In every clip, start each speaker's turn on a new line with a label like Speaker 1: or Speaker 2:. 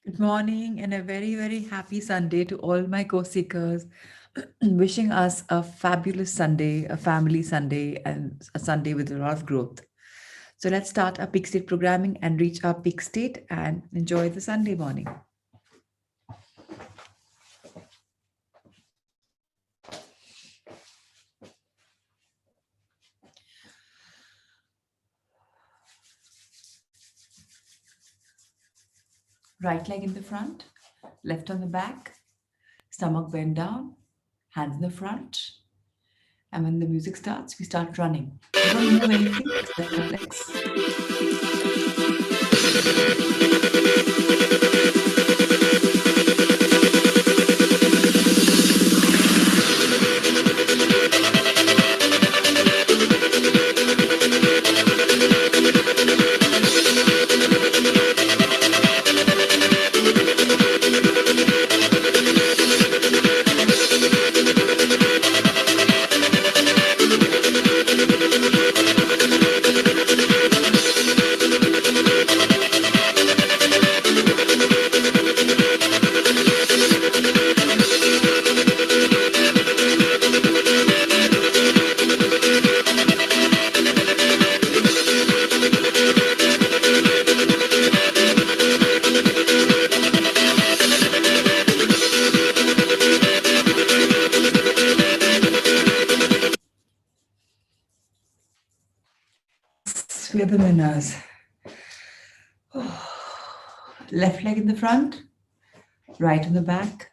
Speaker 1: Good morning and a very, very happy Sunday to all my co-seekers. Wishing us a fabulous Sunday, a family Sunday, and a Sunday with a lot of growth. So let's start our peak state programming and reach our peak state and enjoy the Sunday morning. Right leg in the front, left on the back, stomach bent down, hands in the front. And when the music starts, we start running. We don't move anything except our legs. Yes, we're the winners. Left leg in the front, right on the back.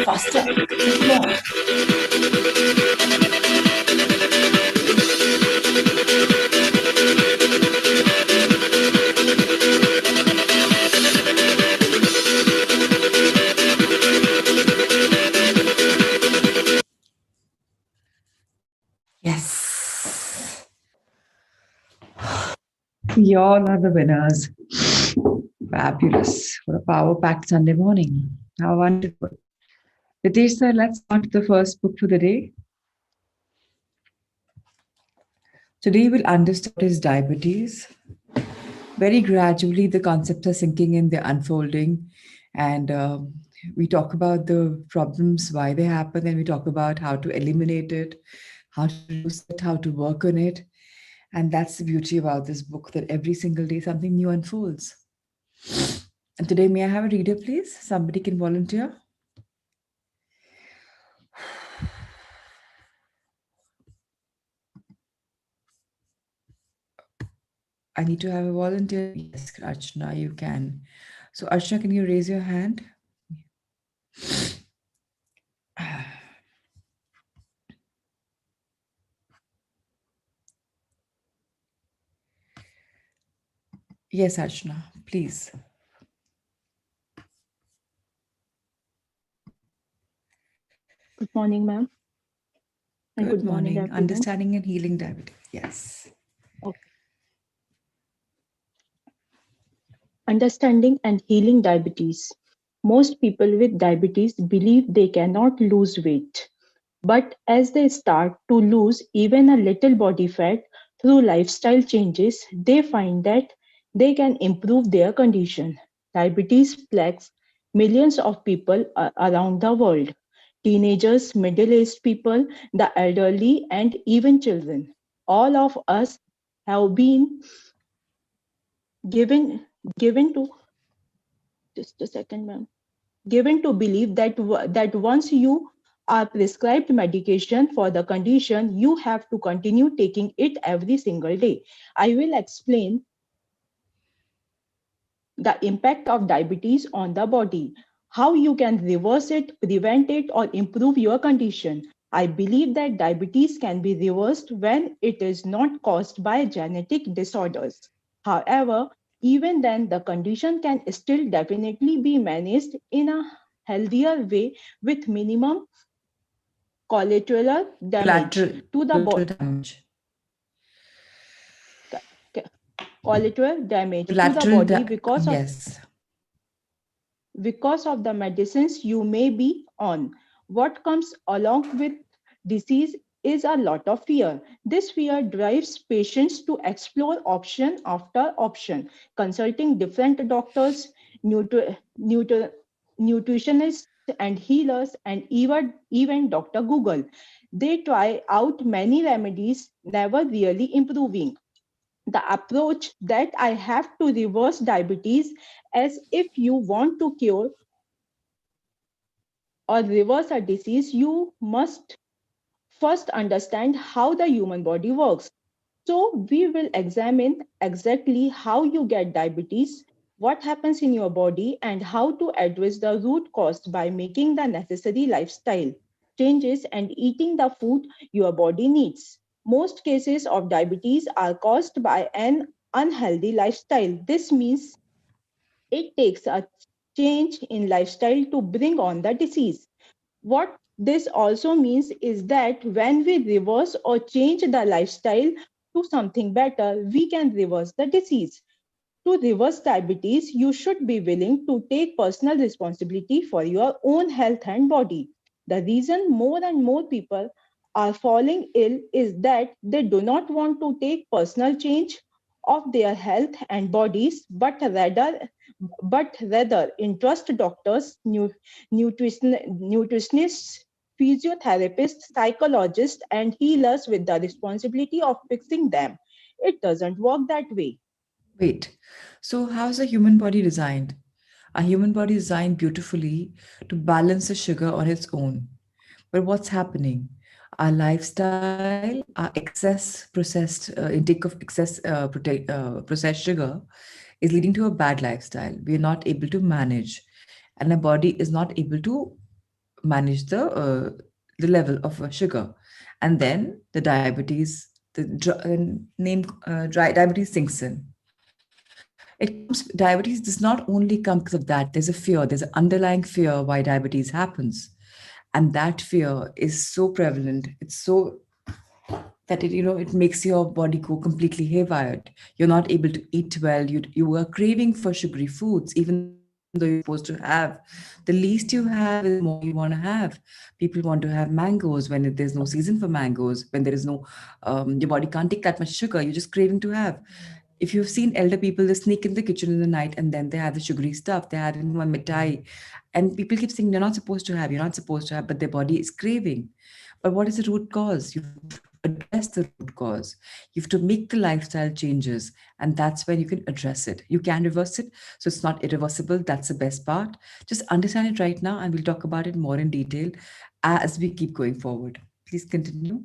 Speaker 1: Faster, faster, bit more. Yes. You all are the winners. Fabulous. What a power packed Sunday morning. How wonderful. Ritesh sir, let's start the first book for the day. Today we'll understand what is diabetes. Very gradually, the concepts are sinking in, they're unfolding, and we talk about the problems, why they happen, and we talk about how to eliminate it, how to reduce it, how to work on it. And that's the beauty about this book that every single day something new unfolds. And today, may I have a reader, please? Somebody can volunteer. I need to have a volunteer. Yes, Archana, you can. So, Archana, can you raise your hand? Yes, Archana, please.
Speaker 2: Good morning, ma'am, and
Speaker 1: Good
Speaker 2: good morning,
Speaker 1: morning.
Speaker 2: everyone.
Speaker 1: Understanding and healing diabetes. Yes.
Speaker 2: Okay. Understanding and healing diabetes. Most people with diabetes believe they cannot lose weight. But as they start to lose even a little body fat through lifestyle changes, they find that they can improve their condition. Diabetes plagues millions of people around the world: teenagers, middle aged people, the elderly, and even children. All of us have been given given to just a second, ma'am. Given to believe that that once you are prescribed medication for the condition, you have to continue taking it every single day. I will explain the impact of diabetes on the body, how you can reverse it, prevent it, or improve your condition. I believe that diabetes can be reversed when it is not caused by genetic disorders. However, even then, the condition can still definitely be managed in a healthier way with minimum collateral damage
Speaker 1: Collateral
Speaker 2: to the body.
Speaker 1: damage.
Speaker 2: Collateral damage to the
Speaker 1: Collateral
Speaker 2: body
Speaker 1: yes.
Speaker 2: because of the medicines you may be on. What comes along with disease is a lot of fear. This fear drives patients to explore option after option, consulting different doctors, nutritionists, and healers, and even Dr. Google. They try out many remedies, never really improving. The approach that I have to reverse diabetes, as if you want to cure or reverse a disease, you must first understand how the human body works. So, we will examine exactly how you get diabetes, what happens in your body, and how to address the root cause by making the necessary lifestyle changes and eating the food your body needs. Most cases of diabetes are caused by an unhealthy lifestyle. This means it takes a change in lifestyle to bring on the disease. What this also means is that when we reverse or change the lifestyle to something better, we can reverse the disease. To reverse diabetes, you should be willing to take personal responsibility for your own health and body. The reason more and more people are falling ill is that they do not want to take personal change of their health and bodies, but rather entrust doctors, nutritionists, physiotherapists, psychologists, and healers with the responsibility of fixing them. It doesn't work that way.
Speaker 1: Wait. So how's the human body designed? Our human body is designed beautifully to balance the sugar on its own. But what's happening? Our lifestyle, our excess processed intake of excess processed sugar is leading to a bad lifestyle. We are not able to manage, and our body is not able to manage the level of sugar, and then the diabetes, diabetes sinks in. Diabetes does not only come because of that. There's a fear. There's an underlying fear why diabetes happens, and that fear is so prevalent. It's so that it makes your body go completely haywire. You're not able to eat well. You are craving for sugary foods, even though you're supposed to have. The least you have is the more you want to have. People want to have mangoes when there's no season for mangoes. When there is no, your body can't take that much sugar. You're just craving to have. If you've seen elder people, they sneak in the kitchen in the night and then they have the sugary stuff. They're having one mithai, and people keep saying you're not supposed to have, you're not supposed to have, but their body is craving. But what is the root cause? You have to address the root cause. You have to make the lifestyle changes, and that's when you can address it. You can reverse it, so it's not irreversible. That's the best part. Just understand it right now, and we'll talk about it more in detail as we keep going forward. Please continue.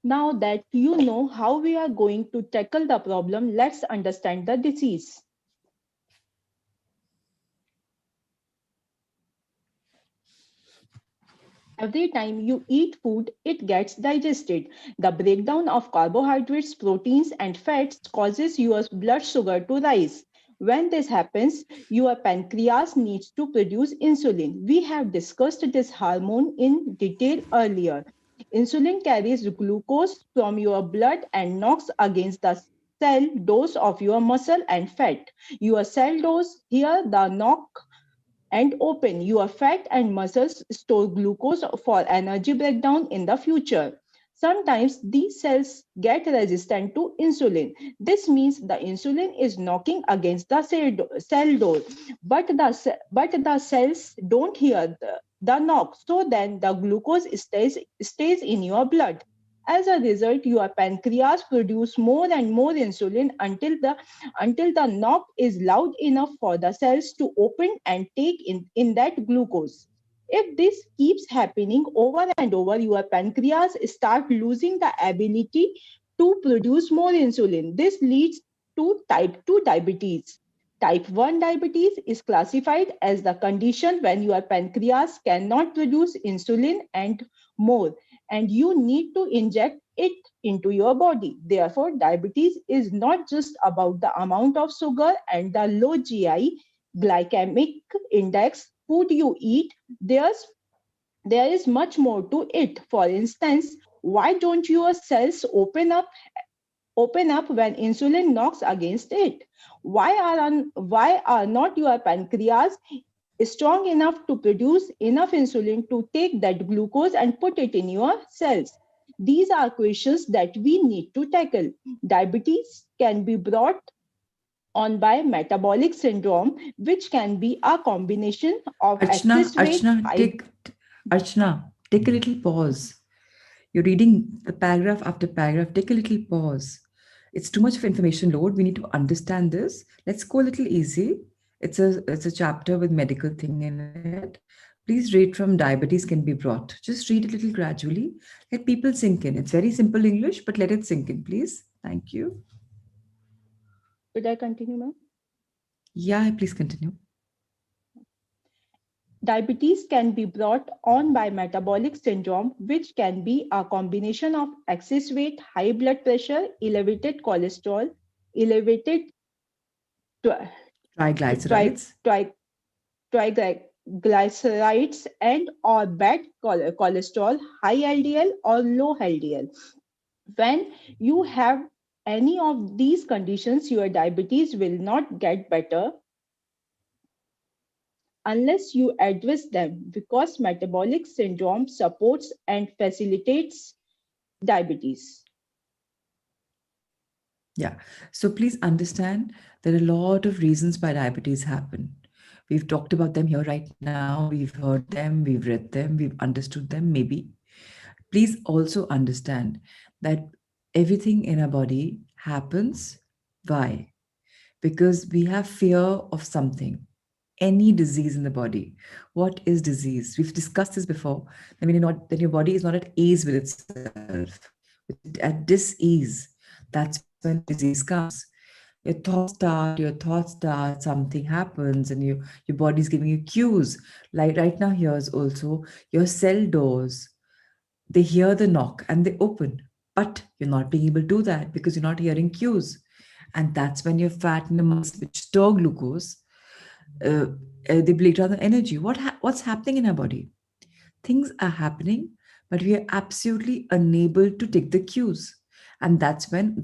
Speaker 2: Now that you know how we are going to tackle the problem, let's understand the disease. Every time you eat food, it gets digested. The breakdown of carbohydrates, proteins, and fats causes your blood sugar to rise. When this happens, your pancreas needs to produce insulin. We have discussed this hormone in detail earlier. Insulin carries glucose from your blood and knocks against the cell dose of your muscle and fat. Your cell dose here, the knock and open. Your fat and muscles store glucose for energy breakdown in the future. Sometimes these cells get resistant to insulin. This means the insulin is knocking against the cell door, but the cells don't hear the knock. So then the glucose stays in your blood. As a result, your pancreas produce more and more insulin until the knock is loud enough for the cells to open and take in that glucose. If this keeps happening over and over, your pancreas start losing the ability to produce more insulin. This leads to type 2 diabetes. Type 1 diabetes is classified as the condition when your pancreas cannot produce insulin and more, and you need to inject it into your body. Therefore, diabetes is not just about the amount of sugar and the low GI glycemic index food you eat. There is much more to it. For instance, why don't your cells open up when insulin knocks against it? Why are not your pancreas strong enough to produce enough insulin to take that glucose and put it in your cells? These are questions that we need to tackle. Diabetes can be brought on by metabolic syndrome, which can be a combination of
Speaker 1: Archana,
Speaker 2: excess weight, high.
Speaker 1: Archana, take a little pause. You're reading the paragraph after paragraph. Take a little pause. It's too much of information load. We need to understand this. Let's go a little easy. It's a chapter with medical thing in it. Please read from diabetes can be brought. Just read it a little gradually. Let people sink in. It's very simple English, but let it sink in, please. Thank you.
Speaker 2: Should I continue, ma'am?
Speaker 1: Yeah, please continue.
Speaker 2: Diabetes can be brought on by metabolic syndrome, which can be a combination of excess weight, high blood pressure, elevated cholesterol, elevated tri- tri-
Speaker 1: Triglycerides.
Speaker 2: tri- triglycerides, and or bad cholesterol, high LDL or low LDL. When you have any of these conditions, your diabetes will not get better unless you address them, because metabolic syndrome supports and facilitates diabetes.
Speaker 1: Yeah. So please understand there are a lot of reasons why diabetes happen. We've talked about them here right now. We've heard them, we've read them, we've understood them, maybe. Please also understand that everything in our body happens. Why? Because we have fear of something, any disease in the body. What is disease? We've discussed this before. I mean, not that your body is not at ease with itself, at dis-ease. That's when disease comes. Your thoughts start, something happens, and your body's giving you cues. Like right now, here's also your cell doors. They hear the knock and they open, but you're not being able to do that because you're not hearing cues. And that's when your fat and the muscles which store glucose, uh, they break down the energy. What's happening in our body? Things are happening, but we are absolutely unable to take the cues. And that's when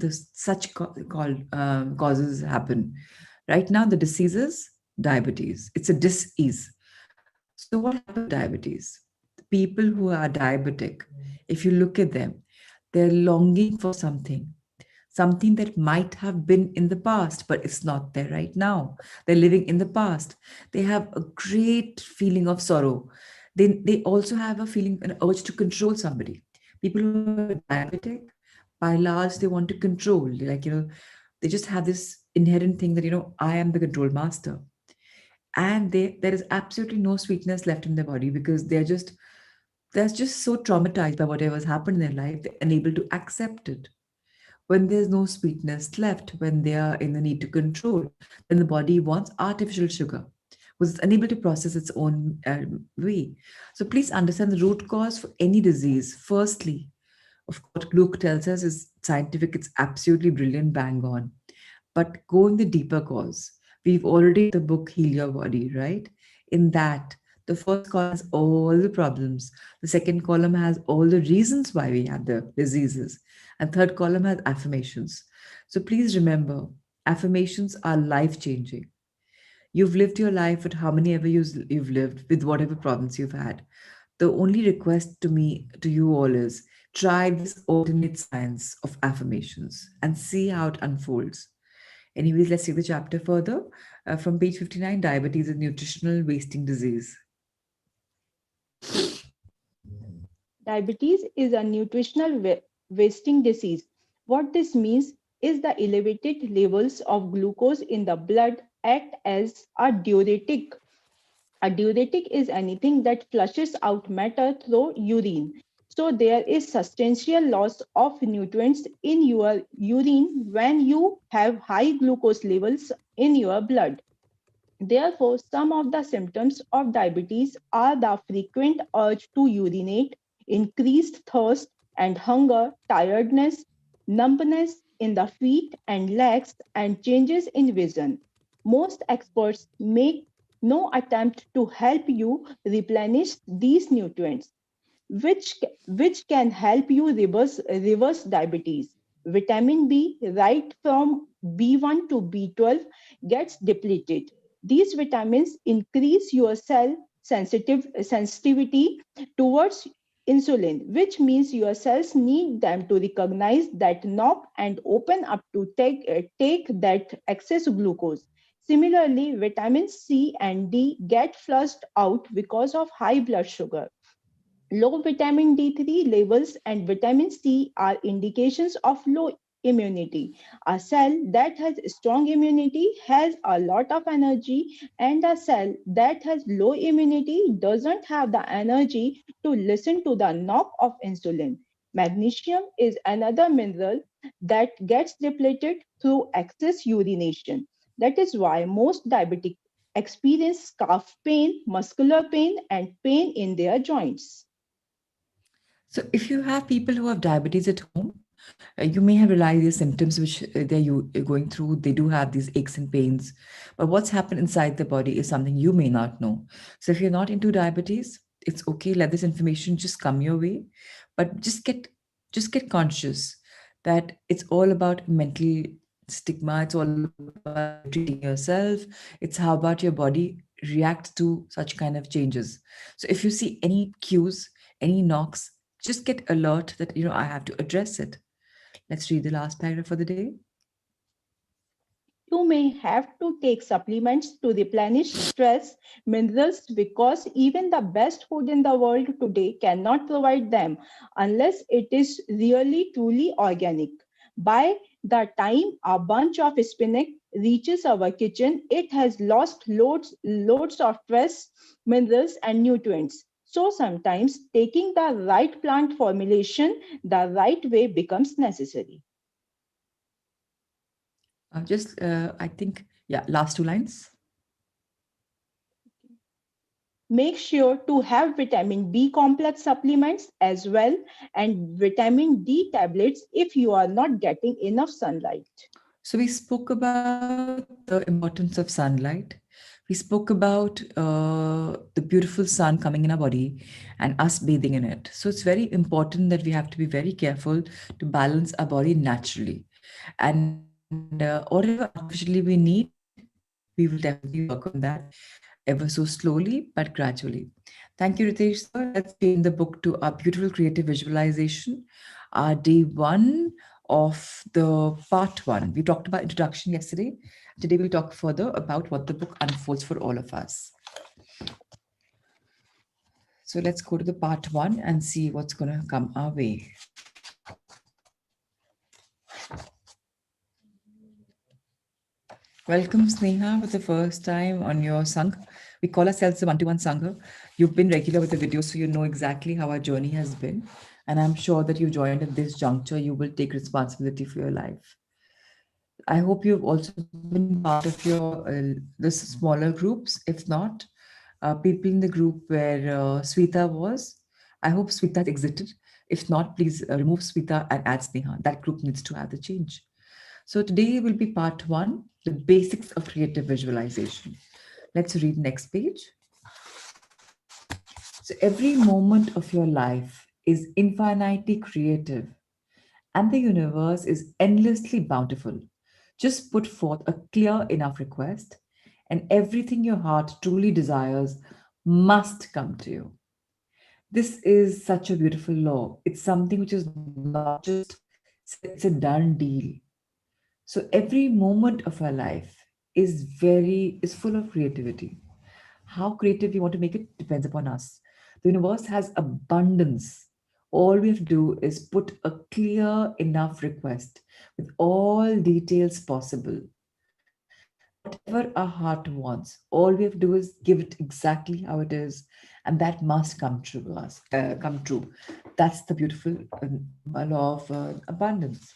Speaker 1: called causes happen. Right now, the disease is diabetes. It's a dis-ease. So what happens with diabetes? The people who are diabetic, if you look at them, they're longing for something that might have been in the past, but it's not there right now. They're living in the past. They have a great feeling of sorrow. They also have a feeling, an urge to control somebody. People who are diabetic, by large, they want to control. They just have this inherent thing that, I am the control master. And there is absolutely no sweetness left in their body because they're just so traumatized by whatever's happened in their life, they're unable to accept it. When there's no sweetness left, when they are in the need to control, then the body wants artificial sugar, because it's unable to process its own way. So please understand the root cause for any disease. Firstly, of what Luke tells us is scientific, it's absolutely brilliant, bang on. But go in the deeper cause. We've already the book Heal Your Body, right? In that, the first column has all the problems. The second column has all the reasons why we have the diseases. And third column has affirmations. So please remember, affirmations are life changing. You've lived your life with how many ever you've lived with whatever problems you've had. The only request to you all is try this alternate science of affirmations and see how it unfolds. Anyways, let's take the chapter further. From page 59, diabetes is nutritional wasting disease.
Speaker 2: Diabetes is a nutritional wasting disease. What this means is the elevated levels of glucose in the blood act as a diuretic. A diuretic is anything that flushes out matter through urine. So there is substantial loss of nutrients in your urine when you have high glucose levels in your blood. Therefore, some of the symptoms of diabetes are the frequent urge to urinate, increased thirst and hunger, tiredness, numbness in the feet and legs, and changes in vision. Most experts make no attempt to help you replenish these nutrients, which can help you reverse diabetes. Vitamin B, right from B1 to B12, gets depleted. These vitamins increase your cell sensitivity towards insulin, which means your cells need them to recognize that knock and open up to take that excess glucose. Similarly, vitamin C and D get flushed out because of high blood sugar. Low vitamin D3 levels and vitamin C are indications of low immunity. A cell that has strong immunity has a lot of energy, and a cell that has low immunity doesn't have the energy to listen to the knock of insulin. Magnesium is another mineral that gets depleted through excess urination. That is why most diabetic experience calf pain, muscular pain, and pain in their joints.
Speaker 1: So if you have people who have diabetes at home, you may have realized these symptoms which going through. They do have these aches and pains, but what's happened inside the body is something you may not know. So if you're not into diabetes, it's okay. Let this information just come your way, but just get conscious that it's all about mental stigma. It's all about treating yourself. It's how about your body reacts to such kind of changes. So if you see any cues, any knocks, just get alert that I have to address it. Let's read the last paragraph for the day.
Speaker 2: You may have to take supplements to replenish stress minerals because even the best food in the world today cannot provide them unless it is really truly organic. By the time a bunch of spinach reaches our kitchen, it has lost loads of trace minerals and nutrients. So sometimes taking the right plant formulation the right way becomes necessary.
Speaker 1: I think, yeah, last two lines.
Speaker 2: Make sure to have vitamin B complex supplements as well and vitamin D tablets if you are not getting enough sunlight.
Speaker 1: So we spoke about the importance of sunlight. We spoke about the beautiful sun coming in our body and us bathing in it. So it's very important that we have to be very careful to balance our body naturally. And whatever artificially we need, we will definitely work on that ever so slowly but gradually. Thank you, Ritesh sir. Let's begin the book to our beautiful creative visualization. Our day one of the part one. We talked about introduction yesterday. Today we'll talk further about what the book unfolds for all of us. So let's go to the part one and see what's going to come our way. Welcome, Sneha, for the first time on your Sangh. We call ourselves the one-to-one Sangha. You've been regular with the videos, so you know exactly how our journey has been. And I'm sure that you joined at this juncture. You will take responsibility for your life. I hope you've also been part of your this smaller groups. If not, people in the group where Sweta was. I hope Sweta exited. If not, please remove Sweta and add Sneha. That group needs to have the change. So today will be part one, the basics of creative visualization. Let's read next page. So every moment of your life is infinitely creative and the universe is endlessly bountiful. Just put forth a clear enough request and everything your heart truly desires must come to you. This is such a beautiful law. It's something which is not just, it's a done deal. So every moment of our life is full of creativity. How creative we want to make it depends upon us. The universe has abundance. All we have to do is put a clear enough request with all details possible. whatever our heart wants. All we have to do is give it exactly how it is, and that must come true to us. Come true. That's the beautiful law of abundance.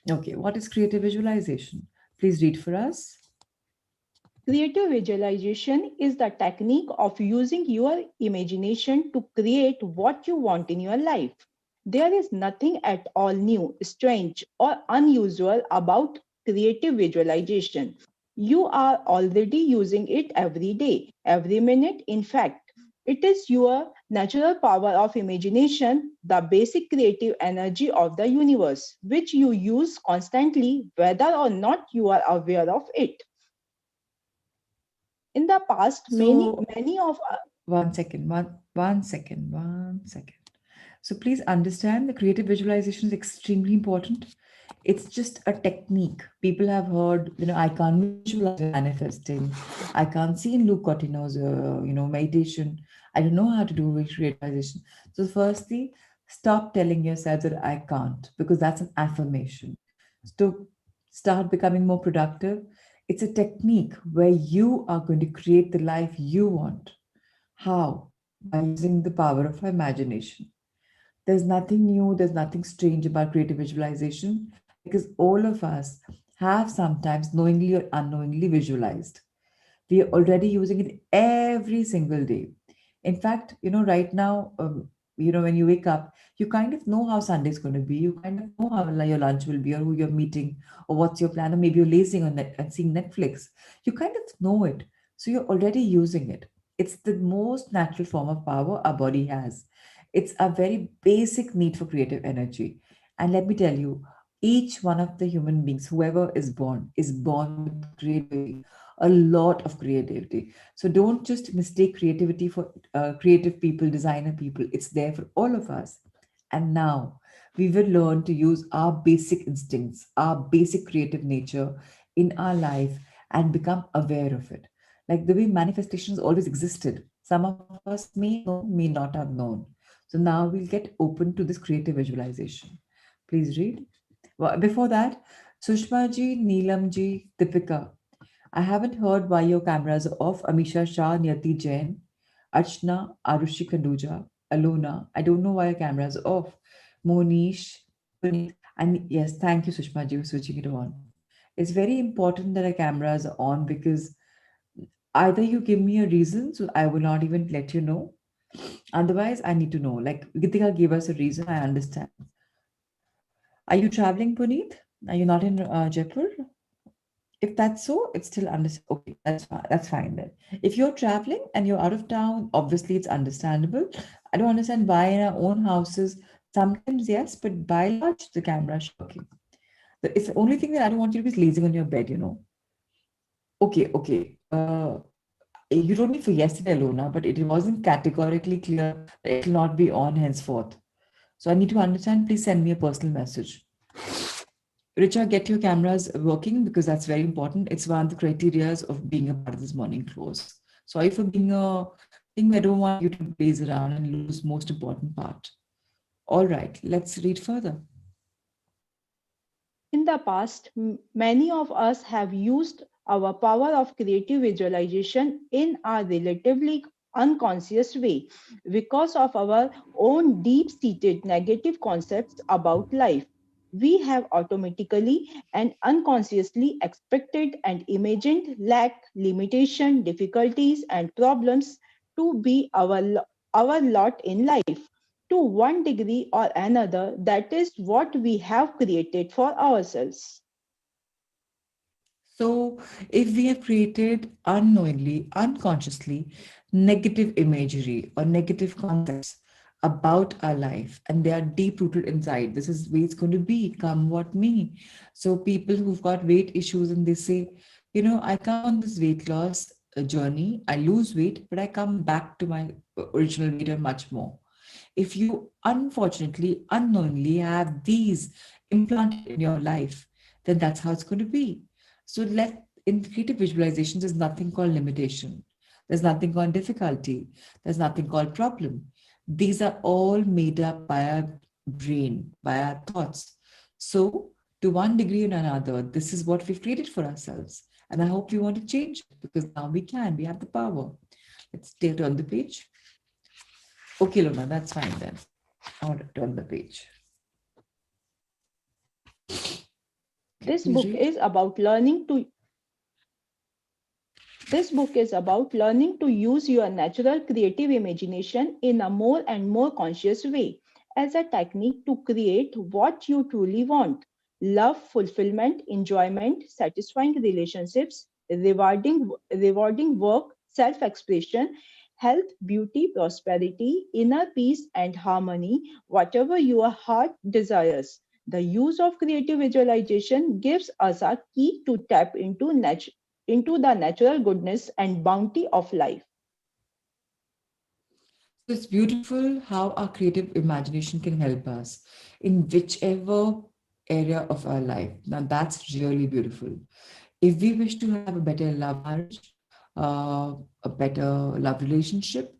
Speaker 1: Okay, what is creative visualization? Please read for us.
Speaker 2: Creative visualization is the technique of using your imagination to create what you want in your life. There is nothing at all new, strange, or unusual about creative visualization. You are already using it every day, every minute, in fact. It is your natural power of imagination, the basic creative energy of the universe, which you use constantly, whether or not you are aware of it. In the past, many
Speaker 1: So,
Speaker 2: many of
Speaker 1: one second. So please understand the creative visualization is extremely important. It's just a technique. People have heard, I can't visualize manifesting. I can't see in Luke Cotino's, meditation. I don't know how to do visualization. So firstly, stop telling yourself that I can't, because that's an affirmation. So start becoming more productive. It's a technique where you are going to create the life you want. How? By using the power of imagination. There's nothing new, there's nothing strange about creative visualization because all of us have sometimes knowingly or unknowingly visualized. We are already using it every single day. In fact, right now, when you wake up, you kind of know how Sunday is going to be. You kind of know how your lunch will be, or who you're meeting, or what's your plan, or maybe you're lazing on net and seeing Netflix. You kind of know it, so you're already using it. It's the most natural form of power our body has. It's a very basic need for creative energy. And let me tell you, each one of the human beings, whoever is born with creativity, a lot of creativity. So don't just mistake creativity for creative people, designer people. It's there for all of us. And now we will learn to use our basic instincts, our basic creative nature in our life and become aware of it. Like the way manifestations always existed. Some of us may know, may not have known. So now we'll get open to this creative visualization. Please read. Well, before that, Sushma ji, Neelam ji, Deepika, I haven't heard why your cameras are off. Amisha Shah, Niyati Jain, Archana, Arushi Kanduja, Alona. I don't know why your cameras are off. Monish, Puneet, and yes, thank you, Sushma ji, for switching it on. It's very important that our cameras are on because either you give me a reason, so I will not even let you know. Otherwise, I need to know. Like Gitika gave us a reason, I understand. Are you traveling, Puneet? Are you not in Jaipur? If that's so, it's still okay. That's fine. That's fine then. If you're traveling and you're out of town, obviously it's understandable. I don't understand why in our own houses, sometimes yes, but by and large, the camera is shocking. It's the only thing that I don't want you to be lazing on your bed. Okay, okay. You told me for yesterday, Lona, but it wasn't categorically clear that it will not be on henceforth. So I need to understand. Please send me a personal message. Richa, get your cameras working because that's very important. It's one of the criterias of being a part of this morning close. Sorry for being a thing. I don't want you to blaze around and lose most important part. All right, let's read further.
Speaker 2: In the past, many of us have used our power of creative visualization in a relatively unconscious way because of our own deep seated negative concepts about life. We have automatically and unconsciously expected and imagined lack, limitation, difficulties, and problems to be our lot in life. To one degree or another, that is what we have created for ourselves.
Speaker 1: So, if we have created unknowingly, unconsciously, negative imagery or negative concepts about our life, and they are deep rooted inside, this is where it's going to be, come what may. So, people who've got weight issues and they say, I come on this weight loss journey, I lose weight, but I come back to my original weight or much more. If you unfortunately, unknowingly have these implanted in your life, then that's how it's going to be. So in creative visualizations, there's nothing called limitation. There's nothing called difficulty. There's nothing called problem. These are all made up by our brain, by our thoughts. So to one degree or another, this is what we've created for ourselves. And I hope you want to change it because now we can, we have the power. Let's turn the page. Okay, Luna, that's fine then. I want to turn the page. Okay,
Speaker 2: This
Speaker 1: please
Speaker 2: book
Speaker 1: read.
Speaker 2: is about learning to This book is about learning to use your natural creative imagination in a more and more conscious way as a technique to create what you truly want: love, fulfillment, enjoyment, satisfying relationships, rewarding work, self expression, health, beauty, prosperity, inner peace, and harmony, whatever your heart desires. The use of creative visualization gives us a key to tap into the natural goodness and bounty of life.
Speaker 1: So it's beautiful how our creative imagination can help us in whichever area of our life. Now that's really beautiful. If we wish to have a better love marriage, a better love relationship,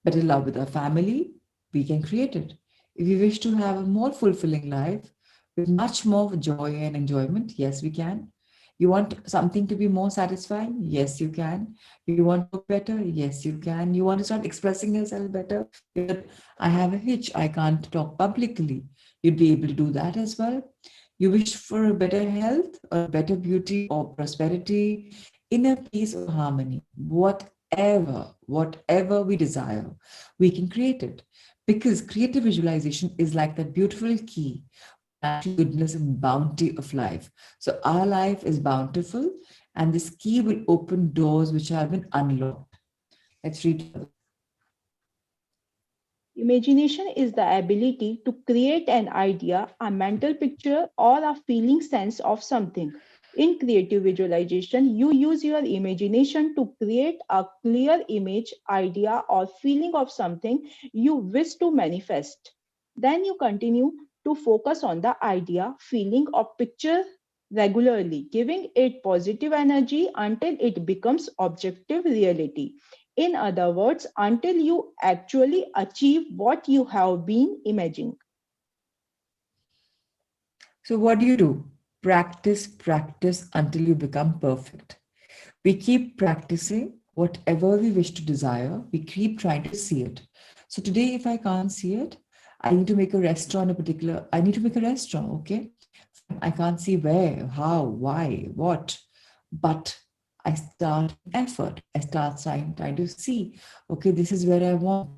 Speaker 1: better love with our family, we can create it. If we wish to have a more fulfilling life with much more joy and enjoyment, yes, we can. You want something to be more satisfying? Yes, you can. You want to look better? Yes, you can. You want to start expressing yourself better? I have a hitch. I can't talk publicly. You'd be able to do that as well. You wish for a better health or better beauty or prosperity, inner peace or harmony, whatever we desire, we can create it. Because creative visualization is like that beautiful key, natural goodness and bounty of life. So our life is bountiful, and this key will open doors which have been unlocked. Let's read further.
Speaker 2: Imagination is the ability to create an idea, a mental picture, or a feeling sense of something. In creative visualization, you use your imagination to create a clear image, idea, or feeling of something you wish to manifest. Then you continue to focus on the idea, feeling, or picture regularly, giving it positive energy until it becomes objective reality. In other words, until you actually achieve what you have been imagining.
Speaker 1: So what do? Practice, practice until you become perfect. We keep practicing whatever we wish to desire. We keep trying to see it. So today, if I can't see it, I need to make a restaurant, I need to make a restaurant, okay? I can't see where, how, why, what, but I start effort. I start trying to see, okay, this is where I want.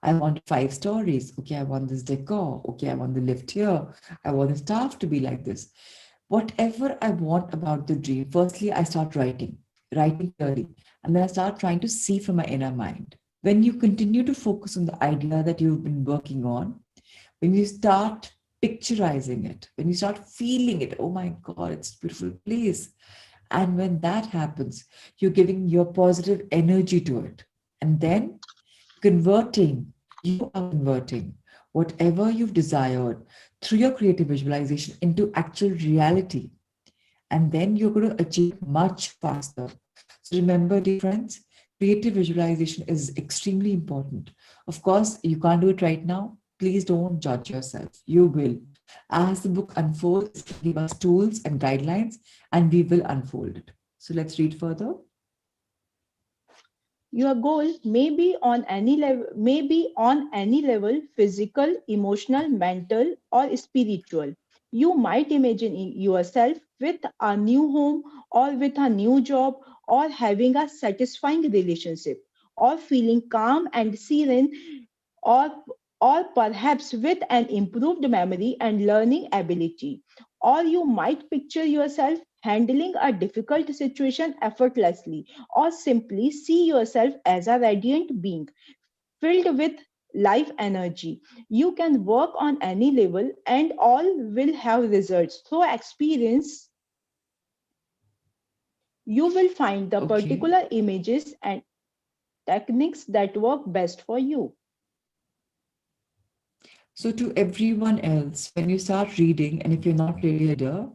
Speaker 1: I want 5 stories. Okay, I want this decor. Okay, I want the lift here. I want the staff to be like this. Whatever I want about the dream, firstly, I start writing clearly, and then I start trying to see from my inner mind. When you continue to focus on the idea that you've been working on, when you start picturizing it, when you start feeling it, oh my God, it's a beautiful place. And when that happens, you're giving your positive energy to it. And then you are converting whatever you've desired through your creative visualization into actual reality. And then you're going to achieve much faster. So remember, dear friends, creative visualization is extremely important. Of course, you can't do it right now. Please don't judge yourself. You will. As the book unfolds, give us tools and guidelines, and we will unfold it. So let's read further.
Speaker 2: Your goal may be on any level, physical, emotional, mental, or spiritual. You might imagine yourself with a new home, or with a new job, or having a satisfying relationship, or feeling calm and serene, or or perhaps with an improved memory and learning ability. Or you might picture yourself handling a difficult situation effortlessly, or simply see yourself as a radiant being filled with life energy. You can work on any level and all will have results. Through experience, you will find the
Speaker 1: Okay.
Speaker 2: particular images and techniques that work best for you.
Speaker 1: So, to everyone else, when you start reading, and if you're not really a reader,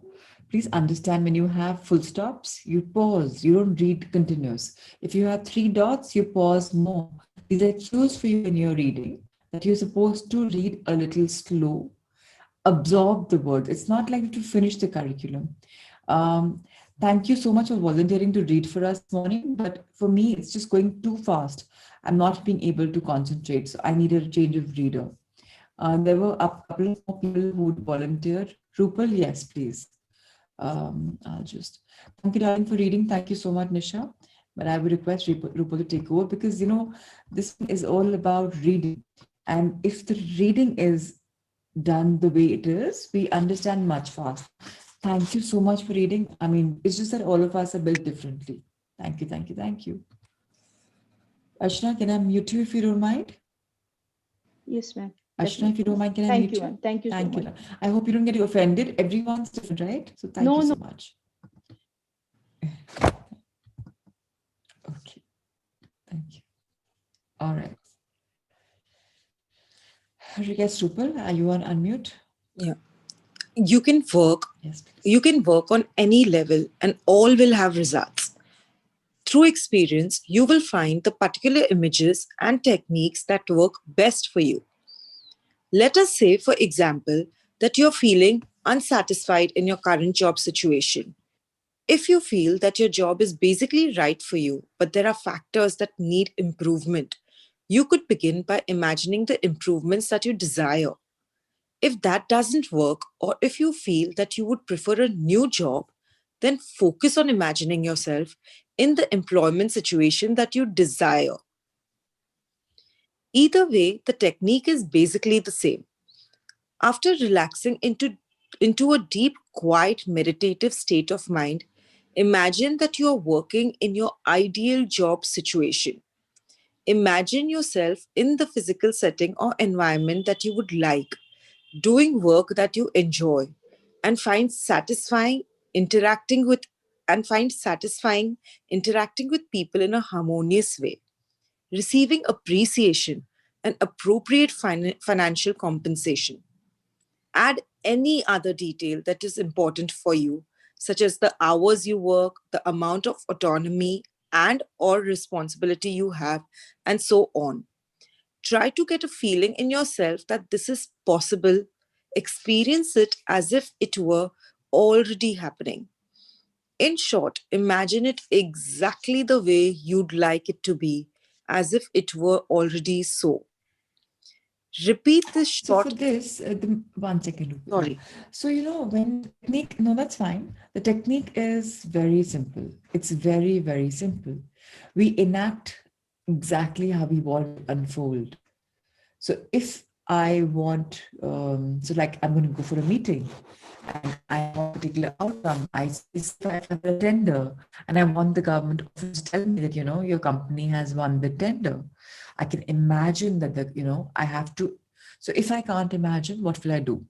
Speaker 1: please understand when you have full stops, you pause, you don't read continuous. If you have 3 dots, you pause more. These are cues for you when you're reading that you're supposed to read a little slow, absorb the words. It's not like to finish the curriculum. Um, Thank you so much for volunteering to read for us this morning. But for me, it's just going too fast. I'm not being able to concentrate. So I need a change of reader. There were a couple of more people who would volunteer. Rupal, yes, please. I'll just thank you, darling, for reading. Thank you so much, Nisha. But I would request Rupal to take over because this is all about reading, and if the reading is done the way it is, we understand much faster. Thank you so much for reading. I mean, it's just that all of us are built differently. Thank you, thank you, thank you. Ashna, can I mute you if you don't mind?
Speaker 2: Yes, ma'am.
Speaker 1: Ashna, if you don't mind, can I
Speaker 2: Thank
Speaker 1: mute
Speaker 2: you,
Speaker 1: you?
Speaker 2: ma'am. Thank you so
Speaker 1: Thank you.
Speaker 2: much.
Speaker 1: I hope you don't get offended. Everyone's different, right? So thank you
Speaker 2: No,
Speaker 1: so
Speaker 2: no.
Speaker 1: much. Okay, thank you. All right. Yes, Rupal, are you on unmute?
Speaker 3: Yeah. You can work,
Speaker 1: Yes, please.
Speaker 3: you can work on any level and all will have results. Through experience, you will find the particular images and techniques that work best for you. Let us say, for example, that you're feeling unsatisfied in your current job situation. If you feel that your job is basically right for you, but there are factors that need improvement, you could begin by imagining the improvements that you desire. If that doesn't work, or if you feel that you would prefer a new job, then focus on imagining yourself in the employment situation that you desire. Either way, the technique is basically the same. After relaxing into a deep, quiet, meditative state of mind, imagine that you are working in your ideal job situation. Imagine yourself in the physical setting or environment that you would like, doing work that you enjoy and interacting with find satisfying interacting with people in a harmonious way, receiving appreciation and appropriate financial compensation. Add any other detail that is important for you, such as the hours you work, the amount of autonomy and or responsibility you have, and so on. Try to get a feeling in yourself that this is possible. Experience it as if it were already happening. In short, imagine it exactly the way you'd like it to be, as if it were already so. Repeat this
Speaker 1: So for
Speaker 3: short.
Speaker 1: this, the 1 second.
Speaker 3: Sorry.
Speaker 1: So when the technique, no, that's fine. The technique is very simple. It's very, very simple. We enact exactly how we want to unfold. So if I want, so like I'm going to go for a meeting and I want a particular outcome, if I have a tender and I want the government office to tell me that, your company has won the tender. I can imagine that, I have to. So if I can't imagine, what will I do?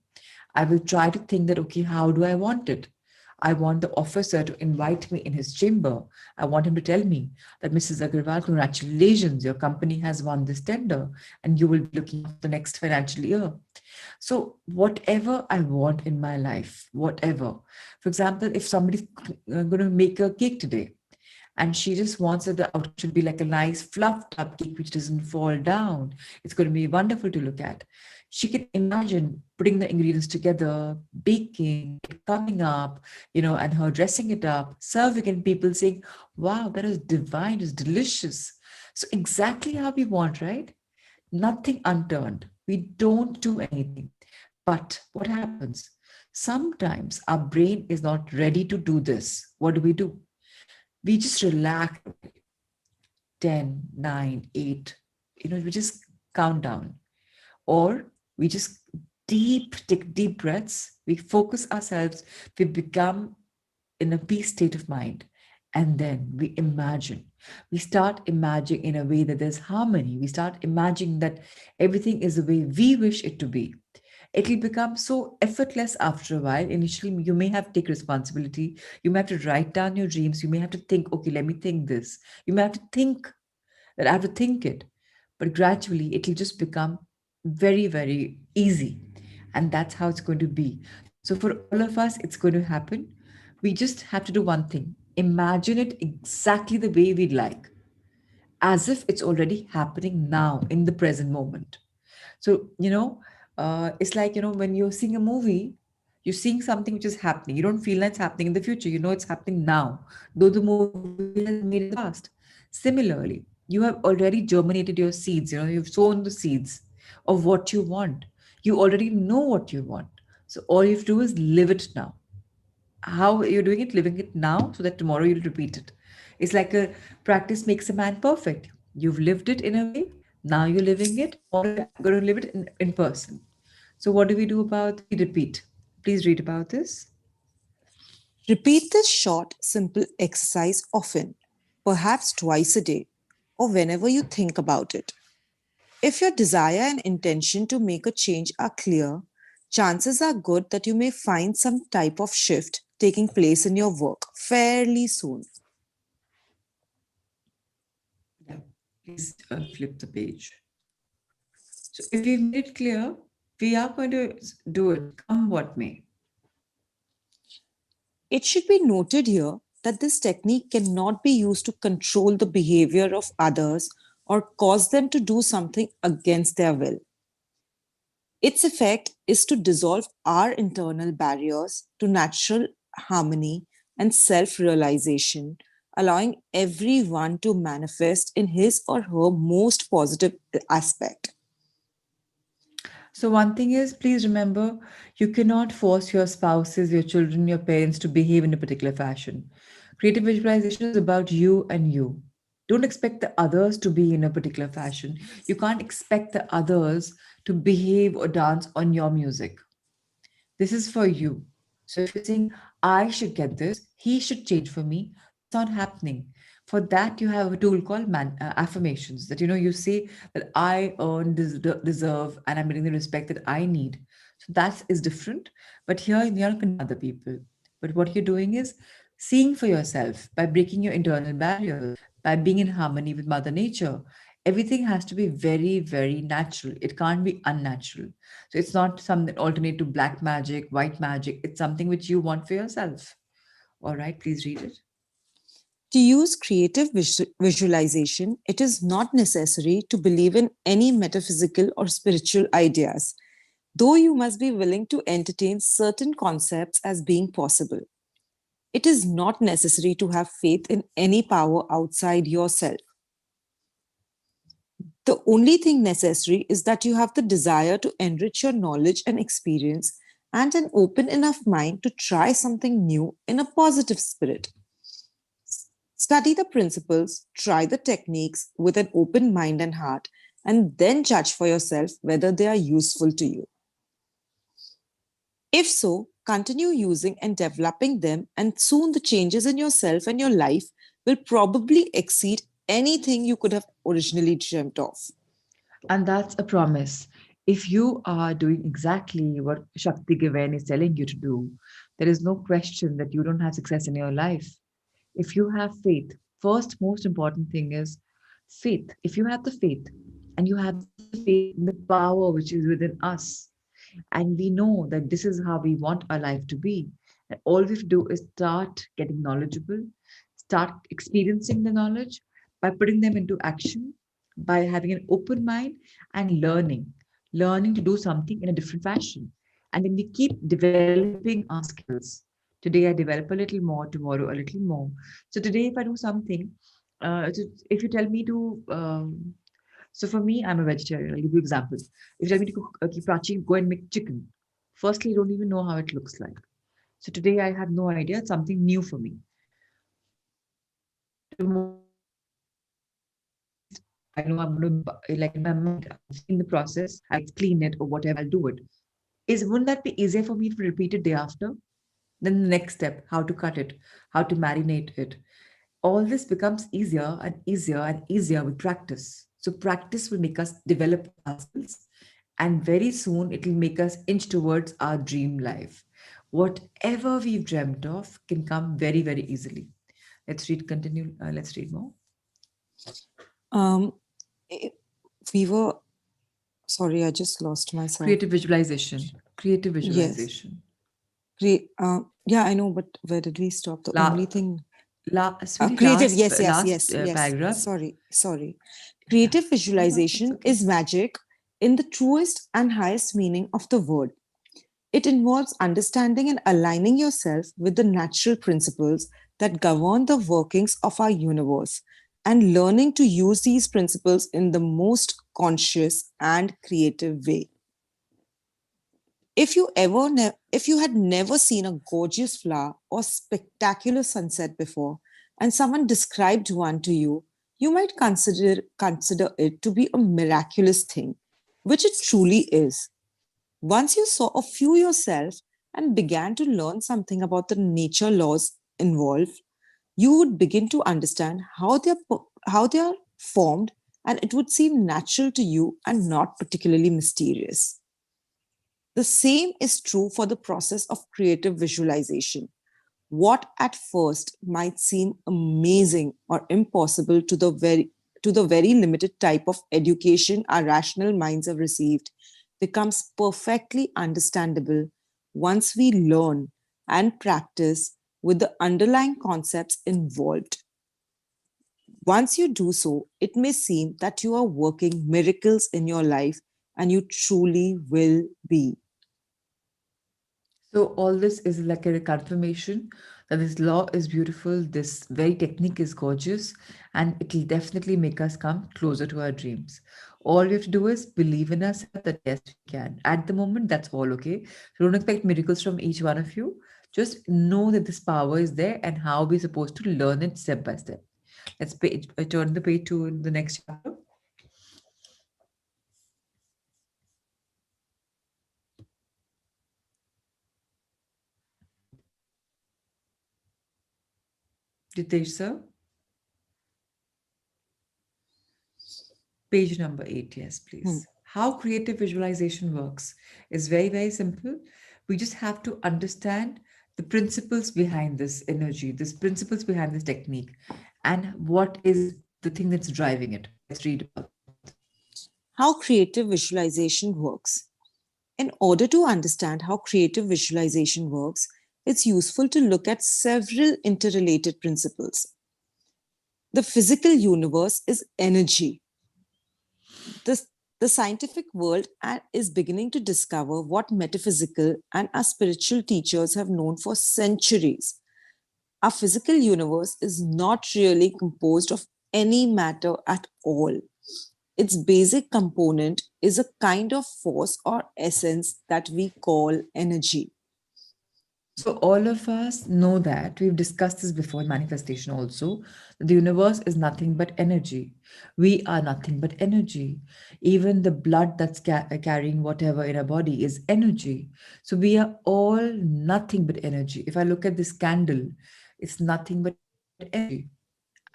Speaker 1: I will try to think that, okay, how do I want it? I want the officer to invite me in his chamber. I want him to tell me that, Mrs. Agarwal, congratulations, your company has won this tender and you will be looking after the next financial year. So, whatever I want in my life, whatever. For example, if somebody's going to make a cake today, and she just wants that the outcome should be like a nice fluffed up cake which doesn't fall down. It's going to be wonderful to look at. She can imagine putting the ingredients together, baking, it coming up, and her dressing it up, serving, and people saying, wow, that is divine, it's delicious. So exactly how we want, right? Nothing unturned. We don't do anything. But what happens? Sometimes our brain is not ready to do this. What do? We just relax. 10, 9, 8, we just count down. Or we just take deep breaths, we focus ourselves, we become in a peace state of mind. And then we imagine. We start imagining in a way that there's harmony. We start imagining that everything is the way we wish it to be. It'll become so effortless after a while. Initially, you may have to take responsibility. You may have to write down your dreams. You may have to think, okay, let me think this. You may have to think that I have to think it. But gradually, it'll just become very, very easy. And that's how it's going to be. So for all of us, it's going to happen. We just have to do one thing: imagine it exactly the way we'd like, as if it's already happening now in the present moment. So, it's like, when you're seeing a movie, You're seeing something which is happening. You don't feel that it's happening in the future. You know it's happening now, though the movie has made in the past. Similarly, you have already germinated your seeds. You've sown the seeds of what you want. You already know what you want. So all you have to do is live it now. How you're doing it, living it now, so that tomorrow you'll repeat it. It's like a practice makes a man perfect. You've lived it in a way, now you're living it, tomorrow you're going to live it in person. So what do we do about the repeat? Please read about this.
Speaker 3: Repeat this short, simple exercise often, perhaps twice a day, or whenever you think about it. If your desire and intention to make a change are clear, chances are good that you may find some type of shift taking place in your work fairly soon.
Speaker 1: Yeah, please flip the page. So if we've made it clear, we are going to do it, come what may.
Speaker 3: It should be noted here that this technique cannot be used to control the behavior of others or cause them to do something against their will. Its effect is to dissolve our internal barriers to natural harmony and self realization, allowing everyone to manifest in his or her most positive aspect.
Speaker 1: So one thing is, please remember, you cannot force your spouses, your children, your parents to behave in a particular fashion. Creative visualization is about you and you. Don't expect the others to be in a particular fashion. You can't expect the others to behave or dance on your music. This is for you. So if you're saying, I should get this, he should change for me, that's not happening. For that, you have a tool called affirmations that, you say that I earn, deserve, and I'm getting the respect that I need. So that is different. But here, you're not condemning other people. But what you're doing is seeing for yourself by breaking your internal barriers, by being in harmony with Mother Nature. Everything has to be very, very natural. It can't be unnatural. So it's not something alternate to black magic, white magic. It's something which you want for yourself. All right, please read it.
Speaker 3: To use creative visualization, it is not necessary to believe in any metaphysical or spiritual ideas, though you must be willing to entertain certain concepts as being possible. It is not necessary to have faith in any power outside yourself. The only thing necessary is that you have the desire to enrich your knowledge and experience and an open enough mind to try something new in a positive spirit. Study the principles, try the techniques with an open mind and heart, and then judge for yourself whether they are useful to you. If so, continue using and developing them, and soon the changes in yourself and your life will probably exceed anything you could have originally dreamt of.
Speaker 1: And that's a promise. If you are doing exactly what Shakti Given is telling you to do, there is no question that you don't have success in your life. If you have faith, first most important thing is faith. If you have the faith and you have the faith in the power which is within us, and we know that this is how we want our life to be, and all we have to do is start getting knowledgeable, start experiencing the knowledge by putting them into action, by having an open mind and learning to do something in a different fashion. And then we keep developing our skills. Today, I develop a little more, tomorrow, a little more. So, today, if I do something, if you tell me to, so for me, I'm a vegetarian. I'll give you example. If you tell me to cook, Prachi, go and make chicken. Firstly, I don't even know how it looks like. So today I have no idea. It's something new for me. Tomorrow, I know I'm going to, like in my mind, I've seen the process, I clean it or whatever, I'll do it. Wouldn't that be easier for me to repeat it day after? Then the next step, how to cut it, how to marinate it. All this becomes easier and easier and easier with practice. So practice will make us develop our skills, and very soon it will make us inch towards our dream life. Whatever we've dreamt of can come very, very easily. Continue. Let's read more.
Speaker 3: We were, sorry, I just lost myself.
Speaker 1: Creative visualization. Creative visualization.
Speaker 3: Yes. Yeah, I know, but where did we stop? The only thing.
Speaker 1: Creative,
Speaker 3: yes.
Speaker 1: Paragraph.
Speaker 3: Sorry. Creative visualization is magic in the truest and highest meaning of the word. It involves understanding and aligning yourself with the natural principles that govern the workings of our universe and learning to use these principles in the most conscious and creative way. If you had never seen a gorgeous flower or spectacular sunset before, and someone described one to you, you might consider it to be a miraculous thing, which it truly is. Once you saw a few yourself and began to learn something about the nature laws involved, you would begin to understand how they are formed, and it would seem natural to you and not particularly mysterious. The same is true for the process of creative visualization. What at first might seem amazing or impossible to the very limited type of education our rational minds have received becomes perfectly understandable once we learn and practice with the underlying concepts involved. Once you do so, it may seem that you are working miracles in your life, and you truly will be.
Speaker 1: So all this is like a confirmation that this law is beautiful, this very technique is gorgeous, and it will definitely make us come closer to our dreams. All we have to do is believe in ourselves that yes, we can. At the moment, that's all okay. So don't expect miracles from each one of you. Just know that this power is there and how we're supposed to learn it step by step. Turn the page to the next chapter. Jitesh sir, page number 8, yes,
Speaker 3: Hmm.
Speaker 1: please. How creative visualization works is very, very simple. We just have to understand the principles behind this energy, this principles behind this technique, and what is the thing that's driving it. Let's read about it.
Speaker 3: How creative visualization works. In order to understand how creative visualization works, it's useful to look at several interrelated principles. The physical universe is energy. The, the scientific world is beginning to discover what metaphysical and our spiritual teachers have known for centuries. Our physical universe is not really composed of any matter at all. Its basic component is a kind of force or essence that we call energy.
Speaker 1: So, all of us know that we've discussed this before in manifestation also. That the universe is nothing but energy. We are nothing but energy. Even the blood that's carrying whatever in our body is energy. So, we are all nothing but energy. If I look at this candle, it's nothing but energy.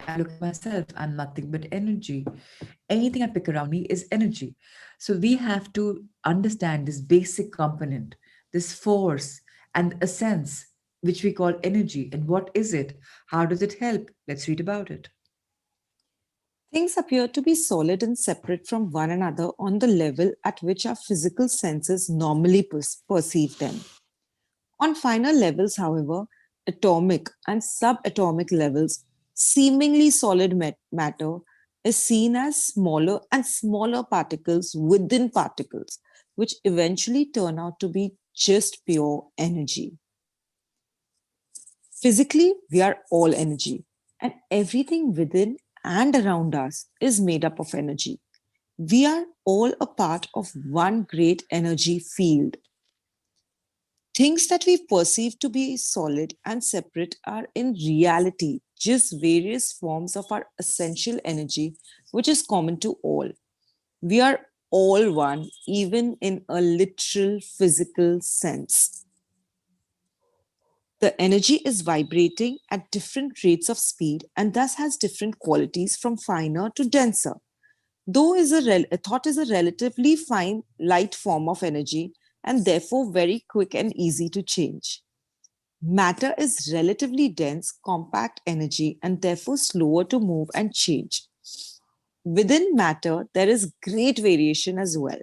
Speaker 1: I look at myself, I'm nothing but energy. Anything I pick around me is energy. So we have to understand this basic component, this force and a sense which we call energy. And what is it? How does it help? Let's read about it.
Speaker 3: Things appear to be solid and separate from one another on the level at which our physical senses normally perceive them. On finer levels, however, atomic and subatomic levels, seemingly solid matter is seen as smaller and smaller particles within particles, which eventually turn out to be just pure energy. Physically, we are all energy, and everything within and around us is made up of energy. We are all a part of one great energy field. Things that we perceive to be solid and separate are in reality just various forms of our essential energy, which is common to all. We are all one, even in a literal physical sense. The energy is vibrating at different rates of speed and thus has different qualities from finer to denser. Though a thought is a relatively fine, light form of energy and therefore very quick and easy to change. Matter is relatively dense, compact energy and therefore slower to move and change. Within matter, there is great variation as well.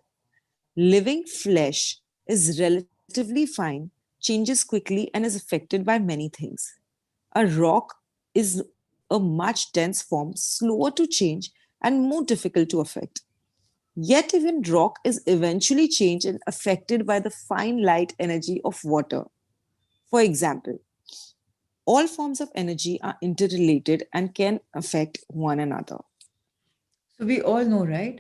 Speaker 3: Living flesh is relatively fine, changes quickly, and is affected by many things. A rock is a much dense form, slower to change, and more difficult to affect. Yet even rock is eventually changed and affected by the fine light energy of water. For example, all forms of energy are interrelated and can affect one another.
Speaker 1: So we all know, right?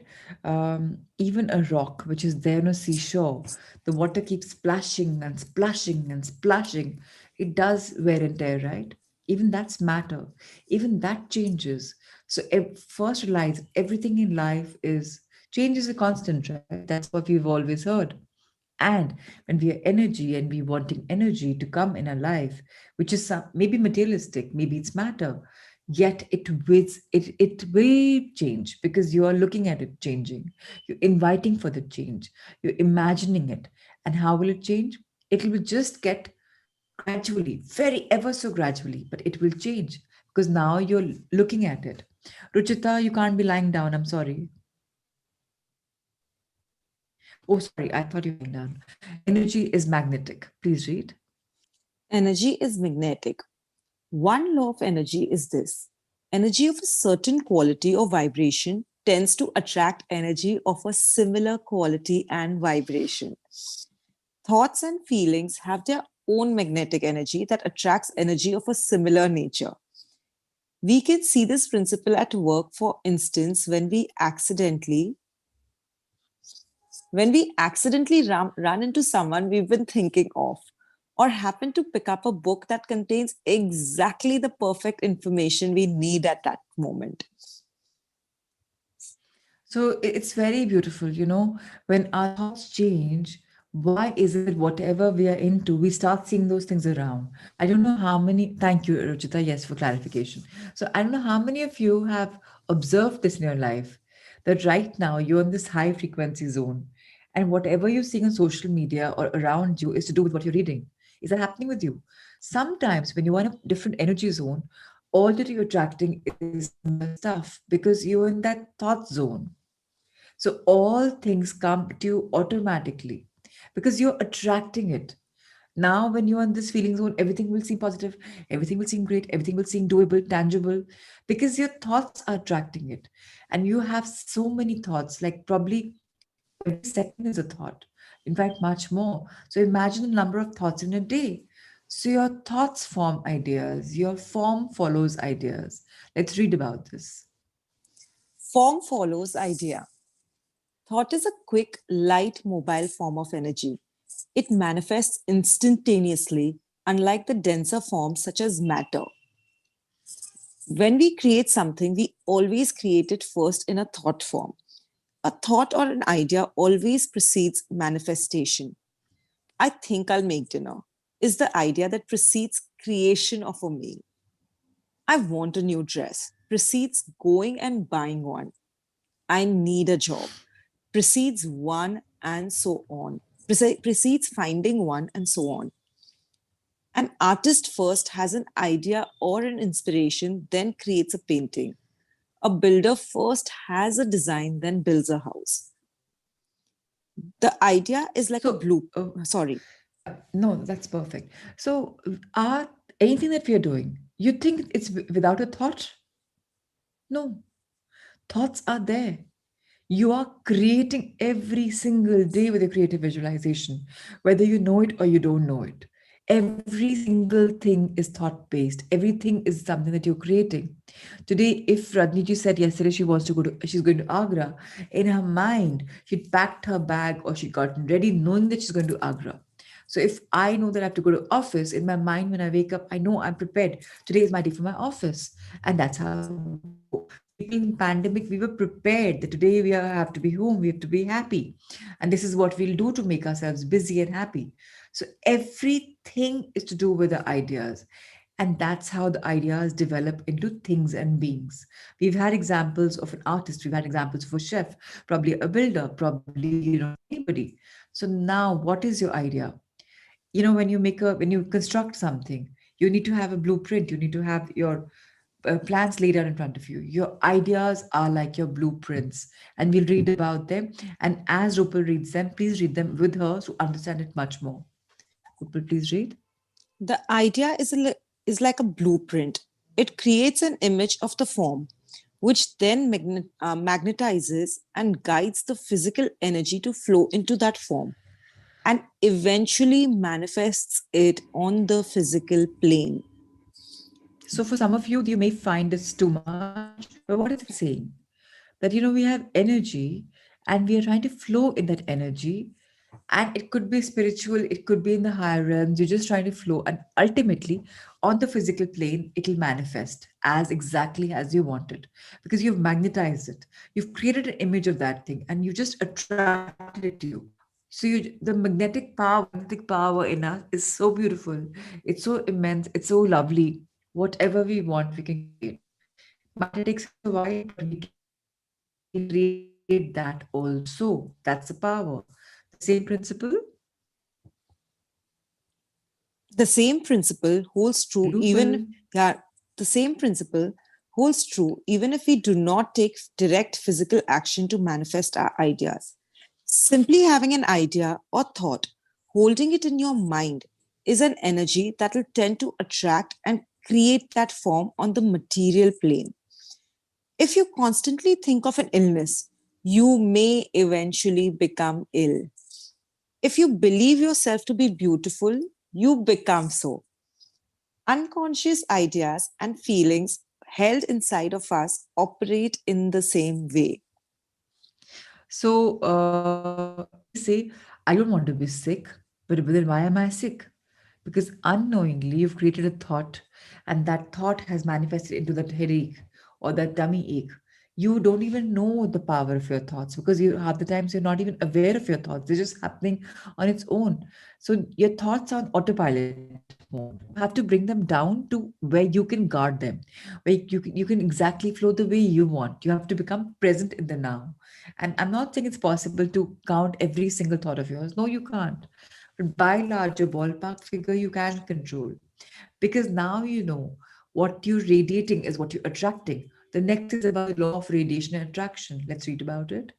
Speaker 1: Even a rock which is there on a seashore, the water keeps splashing and splashing and splashing. It does wear and tear, right? Even that's matter. Even that changes. So first realize everything in life is change is a constant, right? That's what we've always heard. And when we are energy and we wanting energy to come in our life, which is maybe materialistic, maybe it's matter, yet it will change because you are looking at it changing. You're inviting for the change. You're imagining it. And how will it change? It will just get gradually, very ever so gradually, but it will change because now you're looking at it. Ruchita, you can't be lying down. I'm sorry. Oh, sorry. I thought you were lying down. Energy is magnetic. Please read.
Speaker 3: Energy is magnetic. One law of energy is this: energy of a certain quality or vibration tends to attract energy of a similar quality and vibration. Thoughts and feelings have their own magnetic energy that attracts energy of a similar nature. We can see this principle at work, for instance, when we accidentally run into someone we've been thinking of, or happen to pick up a book that contains exactly the perfect information we need at that moment.
Speaker 1: So it's very beautiful, when our thoughts change, why is it whatever we are into, we start seeing those things around? I don't know how many, thank you, Ruchita, yes, for clarification. So I don't know how many of you have observed this in your life, that right now you're in this high frequency zone, and whatever you're seeing on social media or around you is to do with what you're reading. Is that happening with you? Sometimes when you're in a different energy zone, all that you're attracting is similar stuff because you're in that thought zone. So all things come to you automatically because you're attracting it. Now, when you're in this feeling zone, everything will seem positive, everything will seem great, everything will seem doable, tangible, because your thoughts are attracting it. And you have so many thoughts, like probably every second is a thought. In fact, much more. So imagine the number of thoughts in a day. So your thoughts form ideas, your form follows ideas. Let's read about this.
Speaker 3: Form follows idea. Thought is a quick, light, mobile form of energy. It manifests instantaneously, unlike the denser forms such as matter. When we create something, we always create it first in a thought form. A thought or an idea always precedes manifestation. I think I'll make dinner is the idea that precedes creation of a meal. I want a new dress precedes going and buying one. I need a job precedes one and so on. Precedes finding one and so on. An artist first has an idea or an inspiration, then creates a painting. A builder first has a design, then builds a house. The idea is like a
Speaker 1: So,
Speaker 3: blue.
Speaker 1: uh,
Speaker 3: Sorry.
Speaker 1: no, that's perfect. So, are anything that we are doing, you think it's without a thought? No, thoughts are there. You are creating every single day with a creative visualization, whether you know it or you don't know it. Every single thing is thought based. Everything is something that you're creating. Today, if Radniji said yesterday she's going to Agra, in her mind, she'd packed her bag or she gotten ready knowing that she's going to Agra. So if I know that I have to go to office, in my mind, when I wake up, I know I'm prepared. Today is my day for my office. And that's how people in pandemic, we were prepared that today have to be home, we have to be happy. And this is what we'll do to make ourselves busy and happy. So everything is to do with the ideas. And that's how the ideas develop into things and beings. We've had examples of an artist, we've had examples of a chef, probably a builder, probably, anybody. So now what is your idea? When you construct something, you need to have a blueprint, you need to have your plans laid out in front of you. Your ideas are like your blueprints, and we'll read about them. And as Rupal reads them, please read them with her to understand it much more. Rupal, please read.
Speaker 3: The idea is like a blueprint. It creates an image of the form. which then magnetizes and guides the physical energy to flow into that form and eventually manifests it on the physical plane.
Speaker 1: So for some of you, you may find this too much, but what is it saying? That, we have energy and we are trying to flow in that energy. And it could be spiritual, it could be in the higher realms. You're just trying to flow. And ultimately, on the physical plane, it'll manifest as exactly as you want it because you've magnetized it. You've created an image of that thing and you just attracted it to you. So the magnetic power in us is so beautiful. It's so immense. It's so lovely. Whatever we want, we can create. Might take us a while, but we can create that also. That's the power. The same principle.
Speaker 3: The same principle holds true
Speaker 1: Lupal.
Speaker 3: yeah, the same principle holds true even if we do not take direct physical action to manifest our ideas. Simply having an idea or thought, holding it in your mind, is an energy that will tend to attract and create that form on the material plane. If you constantly think of an illness, you may eventually become ill. If you believe yourself to be beautiful, you become so. Unconscious ideas and feelings held inside of us operate in the same way.
Speaker 1: So you may say, I don't want to be sick, but then why am I sick? Because unknowingly you've created a thought, and that thought has manifested into that headache or that tummy ache. You don't even know the power of your thoughts because you half the times you're not even aware of your thoughts. They're just happening on its own. So your thoughts are on autopilot mode. You have to bring them down to where you can guard them, where you can exactly flow the way you want. You have to become present in the now. And I'm not saying it's possible to count every single thought of yours. No, you can't. But by large, a ballpark figure you can control because now you know what you're radiating is what you're attracting. The next is about the law of radiation and attraction. Let's read about it.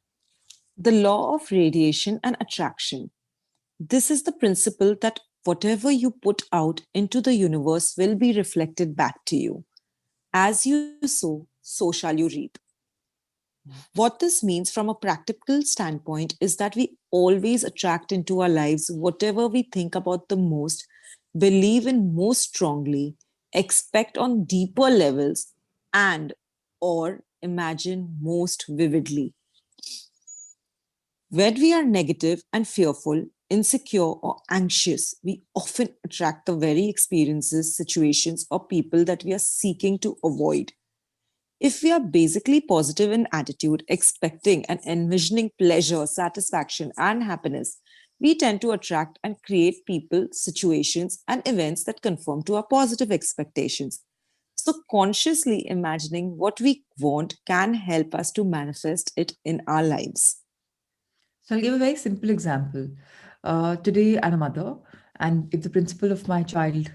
Speaker 3: The law of radiation and attraction. This is the principle that whatever you put out into the universe will be reflected back to you. As you sow, so shall you reap. What this means from a practical standpoint is that we always attract into our lives whatever we think about the most, believe in most strongly, expect on deeper levels, and or imagine most vividly. When we are negative and fearful, insecure, or anxious, we often attract the very experiences, situations, or people that we are seeking to avoid. If we are basically positive in attitude, expecting and envisioning pleasure, satisfaction, and happiness, we tend to attract and create people, situations, and events that conform to our positive expectations. So, consciously imagining what we want can help us to manifest it in our lives.
Speaker 1: So I'll give a very simple example. Today, I'm a mother, and it's the principal of my child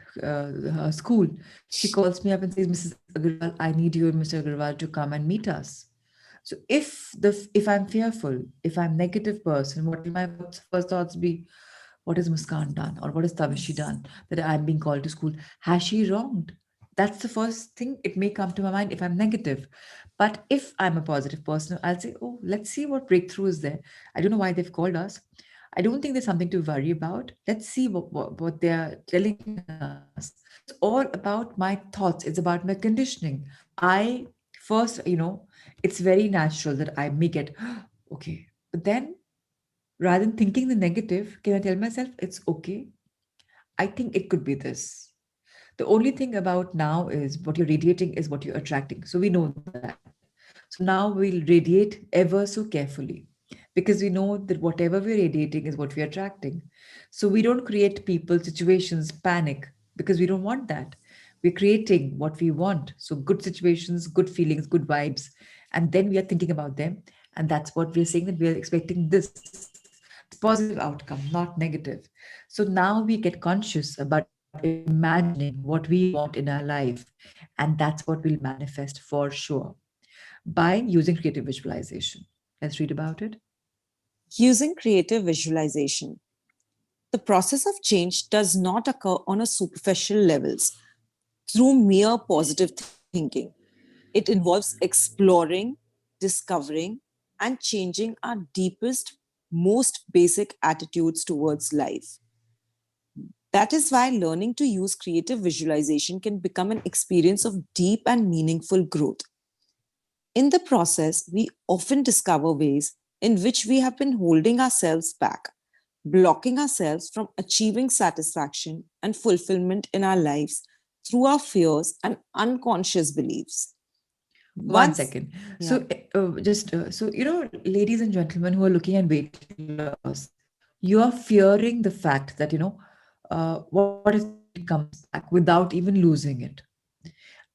Speaker 1: school. She calls me up and says, "Mrs. Agarwal, I need you and Mr. Agarwal to come and meet us." So if I'm fearful, if I'm negative person, what will my first thoughts be? What has Muskan done, or what has Tavishi done that I'm being called to school? Has she wronged? That's the first thing it may come to my mind if I'm negative. But if I'm a positive person, I'll say, oh, let's see what breakthrough is there. I don't know why they've called us. I don't think there's something to worry about. Let's see what they're telling us. It's all about my thoughts. It's about my conditioning. I first, it's very natural that I may get, okay. But then rather than thinking the negative, can I tell myself it's okay? I think it could be this. The only thing about now is what you're radiating is what you're attracting. So we know that. So now we'll radiate ever so carefully because we know that whatever we're radiating is what we're attracting. So we don't create people, situations, panic because we don't want that. We're creating what we want. So good situations, good feelings, good vibes. And then we are thinking about them. And that's what we're saying that we are expecting this positive outcome, not negative. So now we get conscious about imagining what we want in our life. And that's what will manifest for sure by using creative visualization. Let's read about it.
Speaker 3: Using creative visualization. The process of change does not occur on a superficial levels through mere positive thinking. It involves exploring, discovering, and changing our deepest, most basic attitudes towards life. That is why learning to use creative visualization can become an experience of deep and meaningful growth. In the process, we often discover ways in which we have been holding ourselves back, blocking ourselves from achieving satisfaction and fulfillment in our lives through our fears and unconscious beliefs.
Speaker 1: One
Speaker 3: Once,
Speaker 1: second.
Speaker 3: yeah,
Speaker 1: So, so ladies and gentlemen who are looking at weight loss, you are fearing the fact that what if it comes back without even losing it,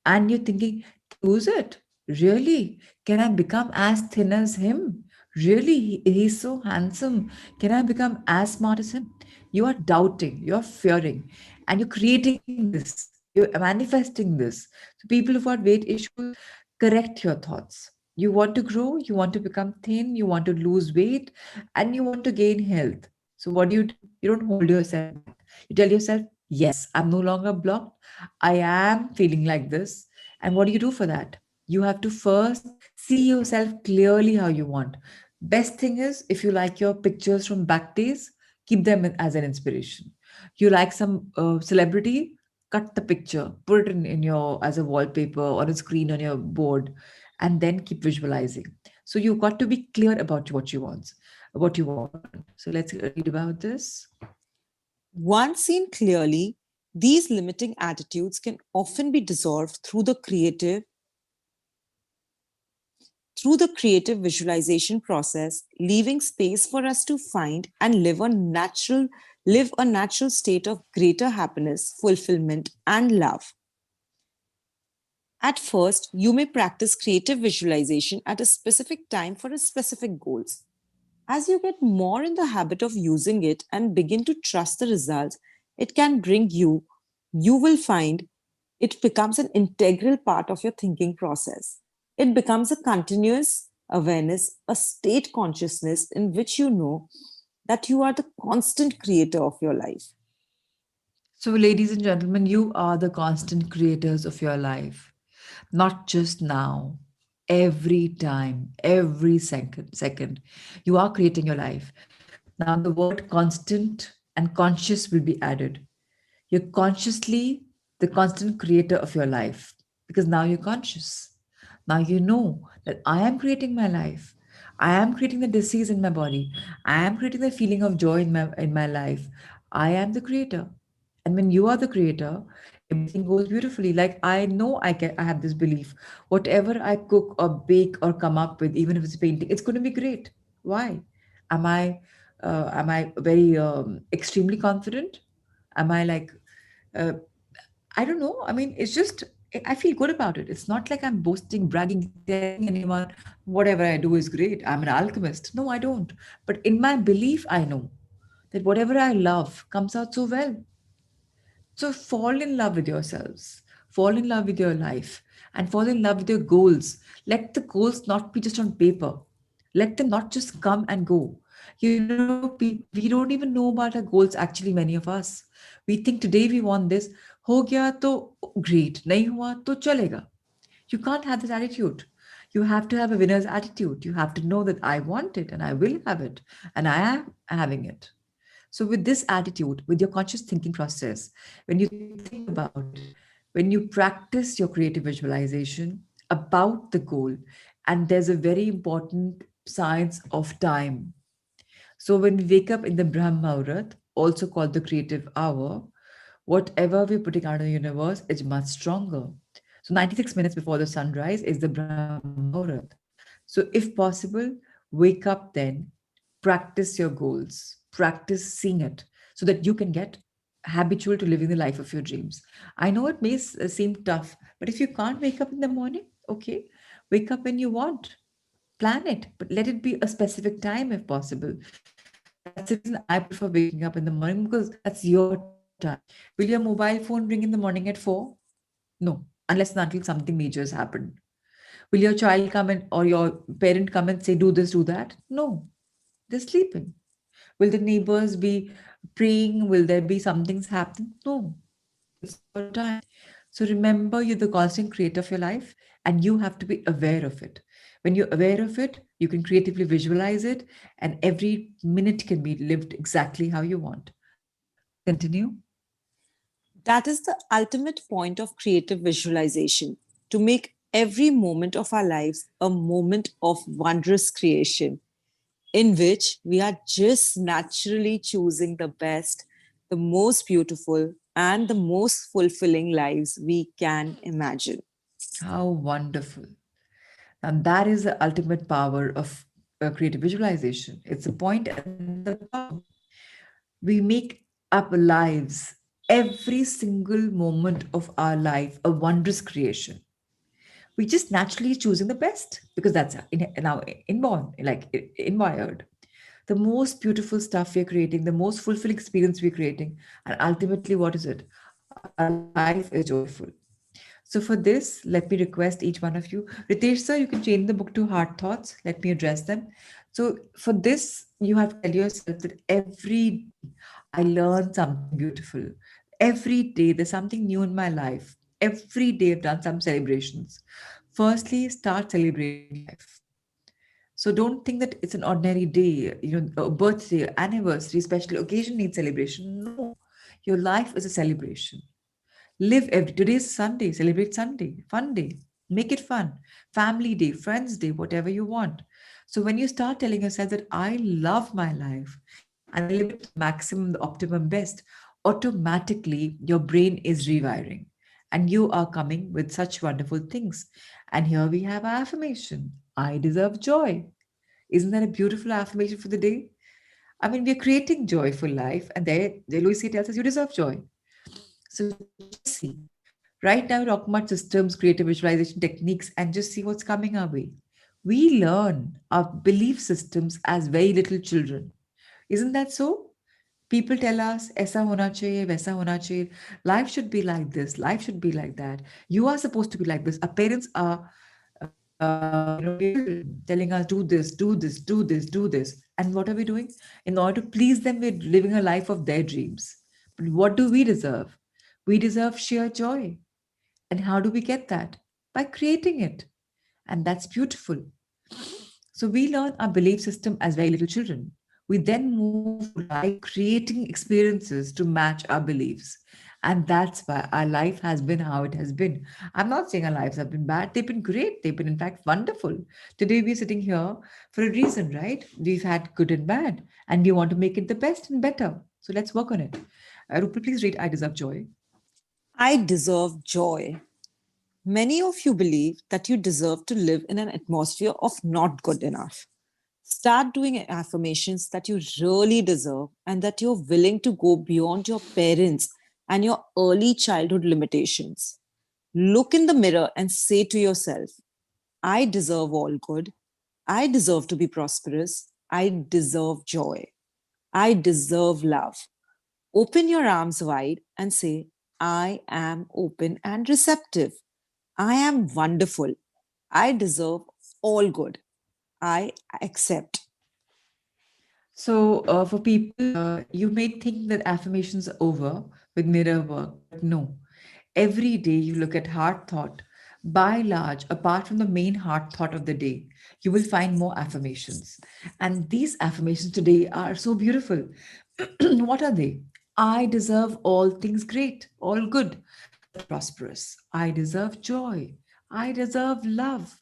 Speaker 1: and you're thinking, lose it? Really? Can I become as thin as him? Really? He's so handsome. Can I become as smart as him? You are doubting, you're fearing, and you're creating this. You're manifesting this. So people who've got weight issues, correct your thoughts. You want to grow, you want to become thin, you want to lose weight, and you want to gain health. So what do? You don't hold yourself back. You tell yourself, yes, I'm no longer blocked. I am feeling like this. And what do you do for that? You have to first see yourself clearly how you want. Best thing is, if you like your pictures from back days, keep them as an inspiration. You like some celebrity, cut the picture, put it in your as a wallpaper or a screen on your board, and then keep visualizing. So you've got to be clear about what you want. So let's read about this.
Speaker 3: once seen clearly, these limiting attitudes can often be dissolved through the creative visualization process, leaving space for us to find and live a natural state of greater happiness, fulfillment, and love. At first, you may practice creative visualization at a specific time for a specific goals. As you get more in the habit of using it and begin to trust the results it can bring you, you will find it becomes an integral part of your thinking process. It becomes a continuous awareness, a state consciousness in which you know that you are the constant creator of your life.
Speaker 1: So, ladies and gentlemen, you are the constant creators of your life, not just now. Every time, every second, you are creating your life. Now, the word constant and conscious will be added. You're consciously the constant creator of your life because now you're conscious. Now you know that I am creating my life. I am creating the disease in my body. I am creating the feeling of joy in my life. I am the creator. And when you are the creator, everything goes beautifully. Like I know I have this belief. Whatever I cook or bake or come up with, even if it's painting, it's going to be great. Why? Am I am I very extremely confident? Am I like uh, I don't know. I mean, it's just I feel good about it. It's not like I'm boasting, bragging, telling anyone whatever I do is great. I'm an alchemist. No, I don't. But in my belief, I know that whatever I love comes out so well. So fall in love with yourselves, fall in love with your life, and fall in love with your goals. Let the goals not be just on paper. Let them not just come and go. We don't even know about our goals actually, many of us. We think today we want this. हो गया तो great. नहीं हुआ तो चलेगा. You can't have this attitude. You have to have a winner's attitude. You have to know that I want it and I will have it and I am having it. So, with this attitude, with your conscious thinking process, when you think about it, when you practice your creative visualization about the goal, and there's a very important science of time. So, when we wake up in the Brahma Muhurat, also called the creative hour, whatever we're putting out in the universe is much stronger. So 96 minutes before the sunrise is the Brahma Muhurat. So if possible, wake up then, practice your goals, practice seeing it so that you can get habitual to living the life of your dreams. I know it may seem tough, but if you can't wake up in the morning, okay, wake up when you want. Plan it, but let it be a specific time if possible. That's the reason I prefer waking up in the morning because that's your time. Will your mobile phone ring in the morning at 4? No, unless and until something major has happened. Will your child come in or your parent come and say, do this, do that? No, they're sleeping. Will the neighbors be praying? Will there be something's happening? No, it's your time. So remember, you're the constant creator of your life and you have to be aware of it. When you're aware of it, you can creatively visualize it, and every minute can be lived exactly how you want. Please continue.
Speaker 3: That is the ultimate point of creative visualization, to make every moment of our lives a moment of wondrous creation, in which we are just naturally choosing the best, the most beautiful, and the most fulfilling lives we can imagine.
Speaker 1: How wonderful. And that is the ultimate power of creative visualization. It's the point and the power. We make up lives, every single moment of our life, a wondrous creation. We just naturally choosing the best because that's in our inborn, like inwired. The most beautiful stuff we're creating, the most fulfilling experience we're creating, and ultimately, what is it? Our life is joyful. So for this, let me request each one of you. Ritesh sir, you can change the book to Heart Thoughts. Let me address them. So for this, you have to tell yourself that every day I learn something beautiful. Every day there's something new in my life. Every day I've done some celebrations. Firstly, start celebrating life. So don't think that it's an ordinary day, a birthday, anniversary, special occasion needs celebration. No, your life is a celebration. Live every today is Sunday, celebrate Sunday, fun day, make it fun, family day, friends day, whatever you want. So when you start telling yourself that I love my life and I live it to the maximum, the optimum best, automatically your brain is rewiring and you are coming with such wonderful things. And here we have our affirmation: I deserve joy. Isn't that a beautiful affirmation for the day? I mean, we're creating joyful life, and there Lucy tells us you deserve joy. So just see. Right now, we're talking about systems, creative visualization techniques, and just see what's coming our way. We learn our belief systems as very little children. Isn't that so? People tell us, "Aisa hona chahiye, waisa hona chahiye." Life should be like this. Life should be like that. You are supposed to be like this. Our parents are, telling us, "Do this, do this, do this, do this." And what are we doing? In order to please them, we're living a life of their dreams. But what do we deserve? We deserve sheer joy. And how do we get that? By creating it. And that's beautiful. So we learn our belief system as very little children. We then move through life creating experiences to match our beliefs. And that's why our life has been how it has been. I'm not saying our lives have been bad. They've been great. They've been, in fact, wonderful. Today, we're sitting here for a reason, right? We've had good and bad, and we want to make it the best and better. So let's work on it. Rupal, please read I Deserve Joy.
Speaker 3: I deserve joy. Many of you believe that you deserve to live in an atmosphere of not good enough. Start doing affirmations that you really deserve and that you're willing to go beyond your parents and your early childhood limitations. Look in the mirror and say to yourself, I deserve all good. I deserve to be prosperous. I deserve joy. I deserve love. Open your arms wide and say, I am open and receptive. I am wonderful. I deserve all good. I accept.
Speaker 1: So, for people, you may think that affirmations are over with mirror work, but no. Every day you look at heart thought. By large, apart from the main heart thought of the day, you will find more affirmations. And these affirmations today are so beautiful. What are they? I deserve all things great, all good, the prosperous. I deserve joy. I deserve love.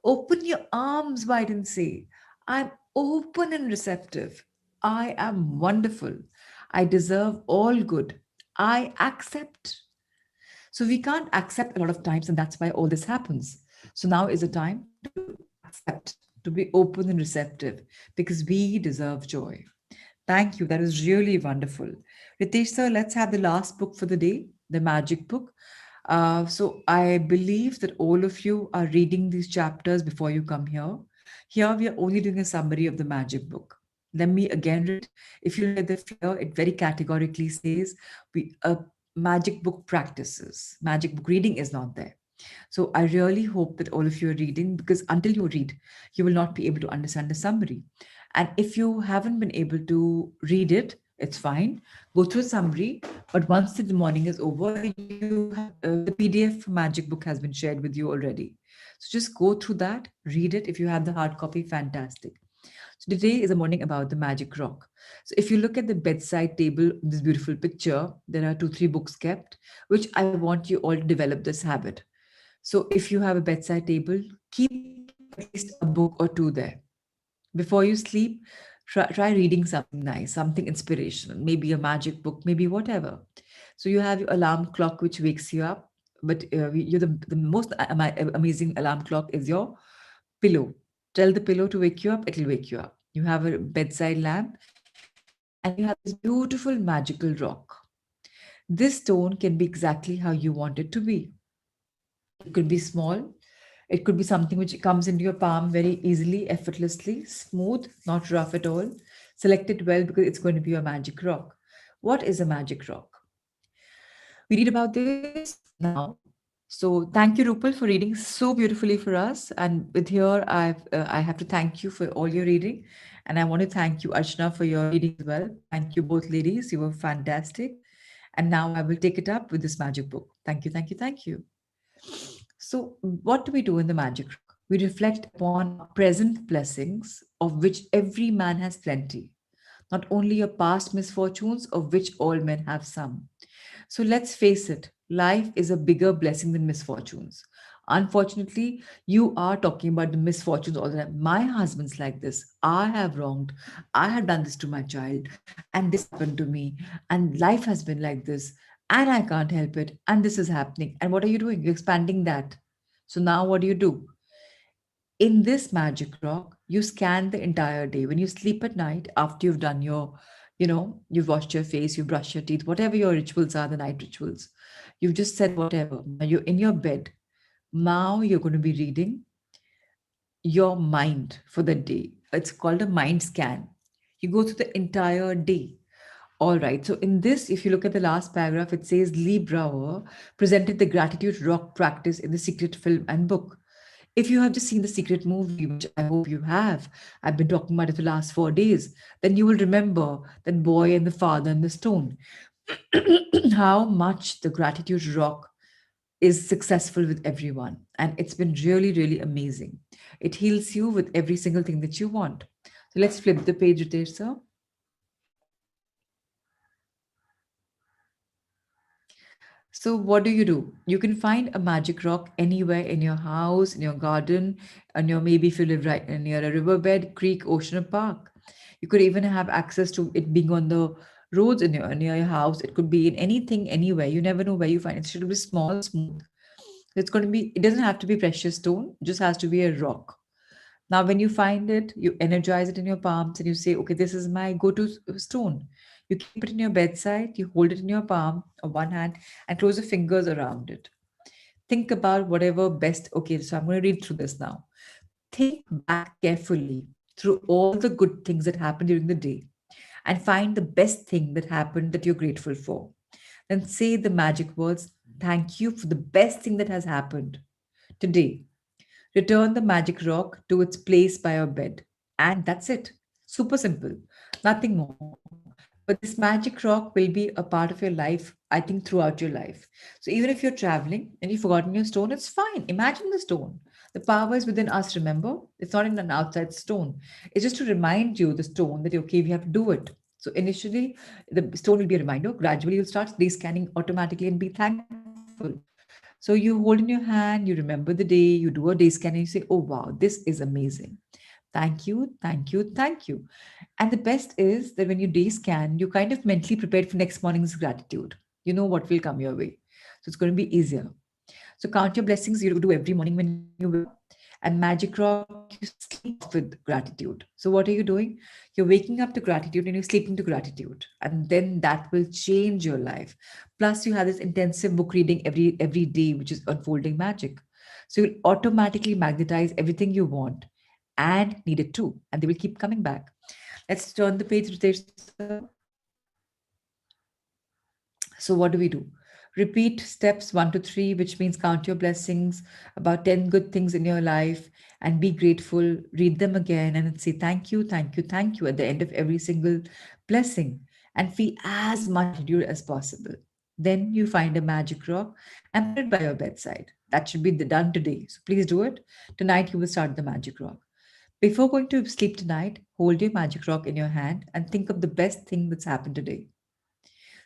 Speaker 1: Open your arms wide and say, I'm open and receptive. I am wonderful. I deserve all good. I accept. So we can't accept a lot of times, and that's why all this happens. So now is the time to accept, to be open and receptive, because we deserve joy. Thank you. That was really wonderful. Ritesh sir, let's have the last book for the day, the magic book. So I believe that all of you are reading these chapters before you come here. Here we are only doing a summary of the magic book. Let me again read. If you look at the flyer, it very categorically says we magic book practices. Magic book reading is not there. So I really hope that all of you are reading, because until you read, you will not be able to understand the summary. And if you haven't been able to read it, It's fine. Go through a summary, but once the morning is over, you have the PDF magic book has been shared with you already. So just go through that, read it. If you have the hard copy, fantastic. So today is a morning about the magic rock. So if you look at the bedside table, this beautiful picture, there are two, three books kept, which I want you all to develop this habit. So if you have a bedside table, keep at least a book or two there. Before you sleep, try reading something nice, something inspirational, maybe a magic book, maybe whatever. So you have your alarm clock which wakes you up, but you're the most amazing alarm clock is your pillow. Tell the pillow to wake you up, it'll wake you up. You have a bedside lamp and you have this beautiful magical rock. This stone can be exactly how you want it to be. It could be small. It could be something which comes into your palm very easily, effortlessly, smooth, not rough at all. Select it well because it's going to be a magic rock. What is a magic rock? We read about this now. So thank you, Rupal, for reading so beautifully for us. And with here, I have to thank you for all your reading, and I want to thank you, Archana, for your reading as well. Thank you, both ladies. You were fantastic. And now I will take it up with this magic book. Thank you, thank you, thank you. So, what do we do in the magic rock? We reflect upon our present blessings, of which every man has plenty, not only your past misfortunes, of which all men have some. So let's face it, life is a bigger blessing than misfortunes. Unfortunately, you are talking about the misfortunes all the time. My husband's like this. I have wronged. I have done this to my child, and this happened to me. And life has been like this, and I can't help it. And this is happening. And what are you doing? You're expanding that. So now what do you do? In this magic rock, you scan the entire day. When you sleep at night, after you've done your, you've washed your face, you've brushed your teeth, whatever your rituals are, the night rituals, you've just said whatever. Now you're in your bed. Now you're going to be reading your mind for the day. It's called a mind scan. You go through the entire day. All right. So in this, if you look at the last paragraph, it says Lee Brower presented the gratitude rock practice in the secret film and book. If you have just seen the secret movie, which I hope you have, I've been talking about it for the last 4 days, then you will remember that boy and the father and the stone. How much the gratitude rock is successful with everyone. And it's been really, really amazing. It heals you with every single thing that you want. So let's flip the page, Ritesh sir. So what do? You can find a magic rock anywhere in your house, in your garden, and your maybe if you live right near a riverbed, creek, ocean, or park. You could even have access to it being on the roads in your near your house. It could be in anything, anywhere. You never know where you find it. It should be small, smooth. It's going to be. It doesn't have to be precious stone. It just has to be a rock. Now, when you find it, you energize it in your palms and you say, okay, this is my go to stone. You keep it in your bedside, you hold it in your palm or one hand and close your fingers around it. Think about whatever best. Okay, so I'm going to read through this now. Think back carefully through all the good things that happened during the day and find the best thing that happened that you're grateful for. Then say the magic words, thank you for the best thing that has happened today. Return the magic rock to its place by your bed. And that's it. Super simple. Nothing more. But this magic rock will be a part of your life, I think, throughout your life. So even if you're traveling and you've forgotten your stone, it's fine. Imagine the stone. The power is within us, remember? It's not in an outside stone. It's just to remind you, the stone, that, okay, we have to do it. So initially, the stone will be a reminder. Gradually, you'll start day scanning automatically and be thankful. So you hold in your hand, you remember the day, you do a day scan, and you say, oh, wow, this is amazing. Thank you, thank you, thank you. And the best is that when you day scan, you kind of mentally prepared for next morning's gratitude. You know what will come your way. So it's going to be easier. So count your blessings you do every morning when you wake up. And Magic Rock, you sleep with gratitude. So what are you doing? You're waking up to gratitude and you're sleeping to gratitude. And then that will change your life. Plus, you have this intensive book reading every day, which is unfolding magic. So you'll automatically magnetize everything you want and need it too. And they will keep coming back. Let's turn the page, Ritesh sir. So what do? Repeat steps 1 to 3, which means count your blessings, about 10 good things in your life, and be grateful. Read them again and then say thank you, thank you, thank you at the end of every single blessing. and feel as much gratitude as possible. Then you find a magic rock and put it by your bedside. That should be done today. So please do it. Tonight you will start the magic rock. Before going to sleep tonight, hold your magic rock in your hand and think of the best thing that's happened today.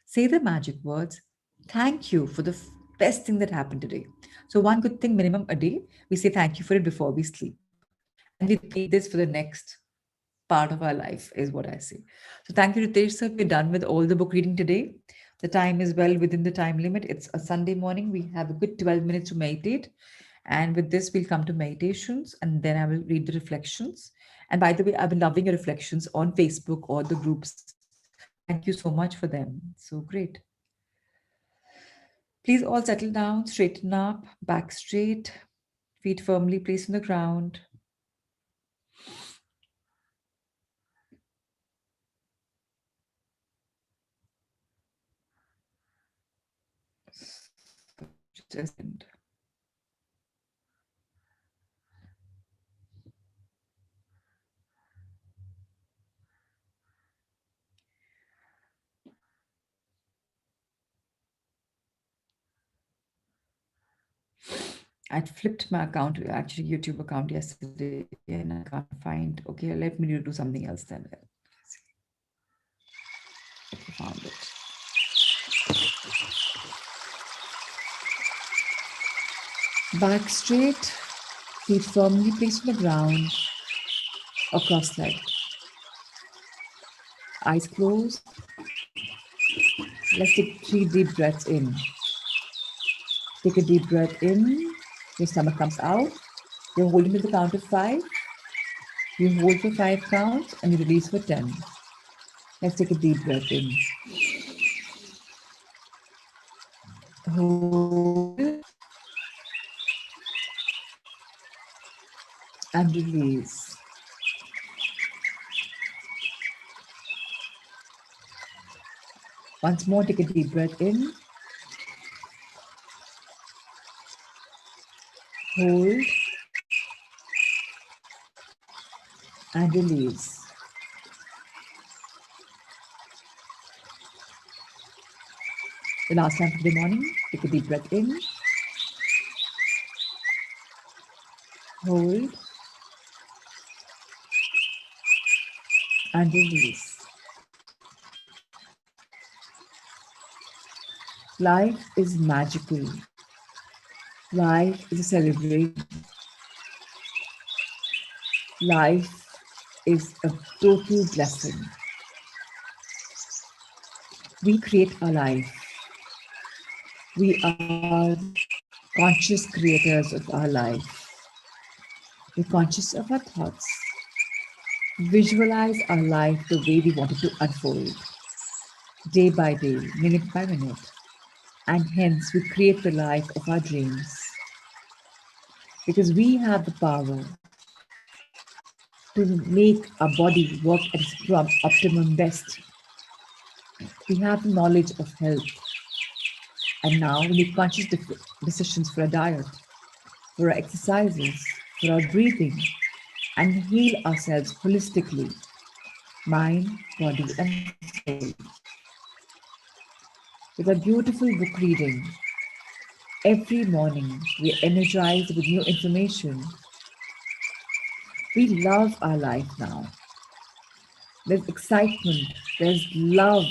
Speaker 1: Say the magic words, thank you for the best thing that happened today. So, one good thing minimum a day, we say thank you for it before we sleep. And we repeat this for the next part of our life, is what I say. So, thank you, Ritesh sir. We're done with all the book reading today. The time is well within the time limit. It's a Sunday morning. We have a good 12 minutes to meditate. And with this, we'll come to meditations and then I will read the reflections. And by the way, I've been loving your reflections on Facebook or the groups. Thank you so much for them. So great. Please all settle down, straighten up, back straight, feet firmly placed on the ground. Just a second. I flipped my account, actually YouTube account yesterday, and I can't find. Okay, let me do something else then. I found it. Back straight, feet firmly placed on the ground or cross-legged. Eyes closed. Let's take 3 deep breaths in. Take a deep breath in. Your stomach comes out. You're holding to the count of 5. You hold for 5 counts and you release for 10. Let's take a deep breath in. Hold and release. Once more, take a deep breath in. Hold and release. The last time for the morning, take a deep breath in. Hold and release. Life is magical. Life is a celebration. Life is a total blessing. We create our life. We are conscious creators of our life. We're conscious of our thoughts. Visualize our life the way we want it to unfold, day by day, minute by minute. And hence we create the life of our dreams. Because we have the power to make our body work at its optimum best. We have the knowledge of health. And now we make conscious decisions for our diet, for our exercises, for our breathing, and heal ourselves holistically, mind, body, and soul. With a beautiful book reading, every morning we are energized with new information. We love our life now. There's excitement, there's love,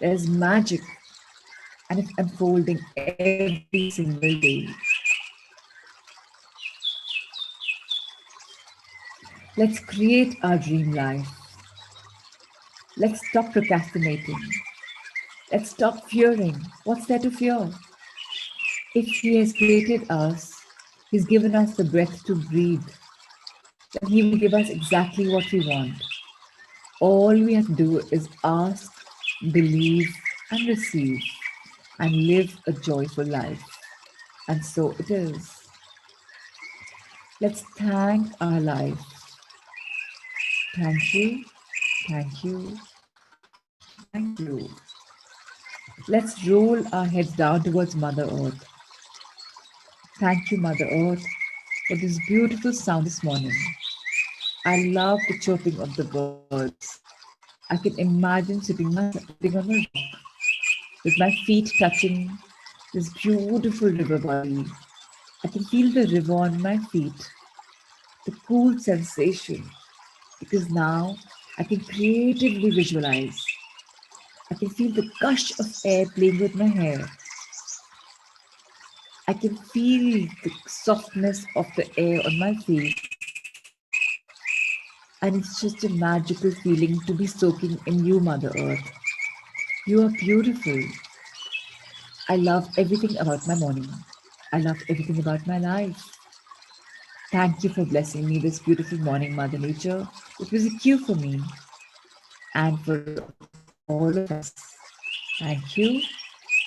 Speaker 1: there's magic, and it's unfolding every single day. Let's create our dream life. Let's stop procrastinating. Let's stop fearing. What's there to fear? If He has created us, He's given us the breath to breathe, then He will give us exactly what we want. All we have to do is ask, believe, and receive, and live a joyful life. And so it is. Let's thank our life. Thank you, thank you, thank you. Let's roll our heads down towards Mother Earth. Thank you, Mother Earth, for this beautiful sound this morning. I love the chirping of the birds. I can imagine sitting on a rock with my feet touching this beautiful river body. I can feel the river on my feet, the cool sensation, because now I can creatively visualize. I can feel the gush of air playing with my hair. I can feel the softness of the air on my face. And it's just a magical feeling to be soaking in you, Mother Earth. You are beautiful. I love everything about my morning. I love everything about my life. Thank you for blessing me this beautiful morning, Mother Nature. It was a cue for me and for all of us. Thank you,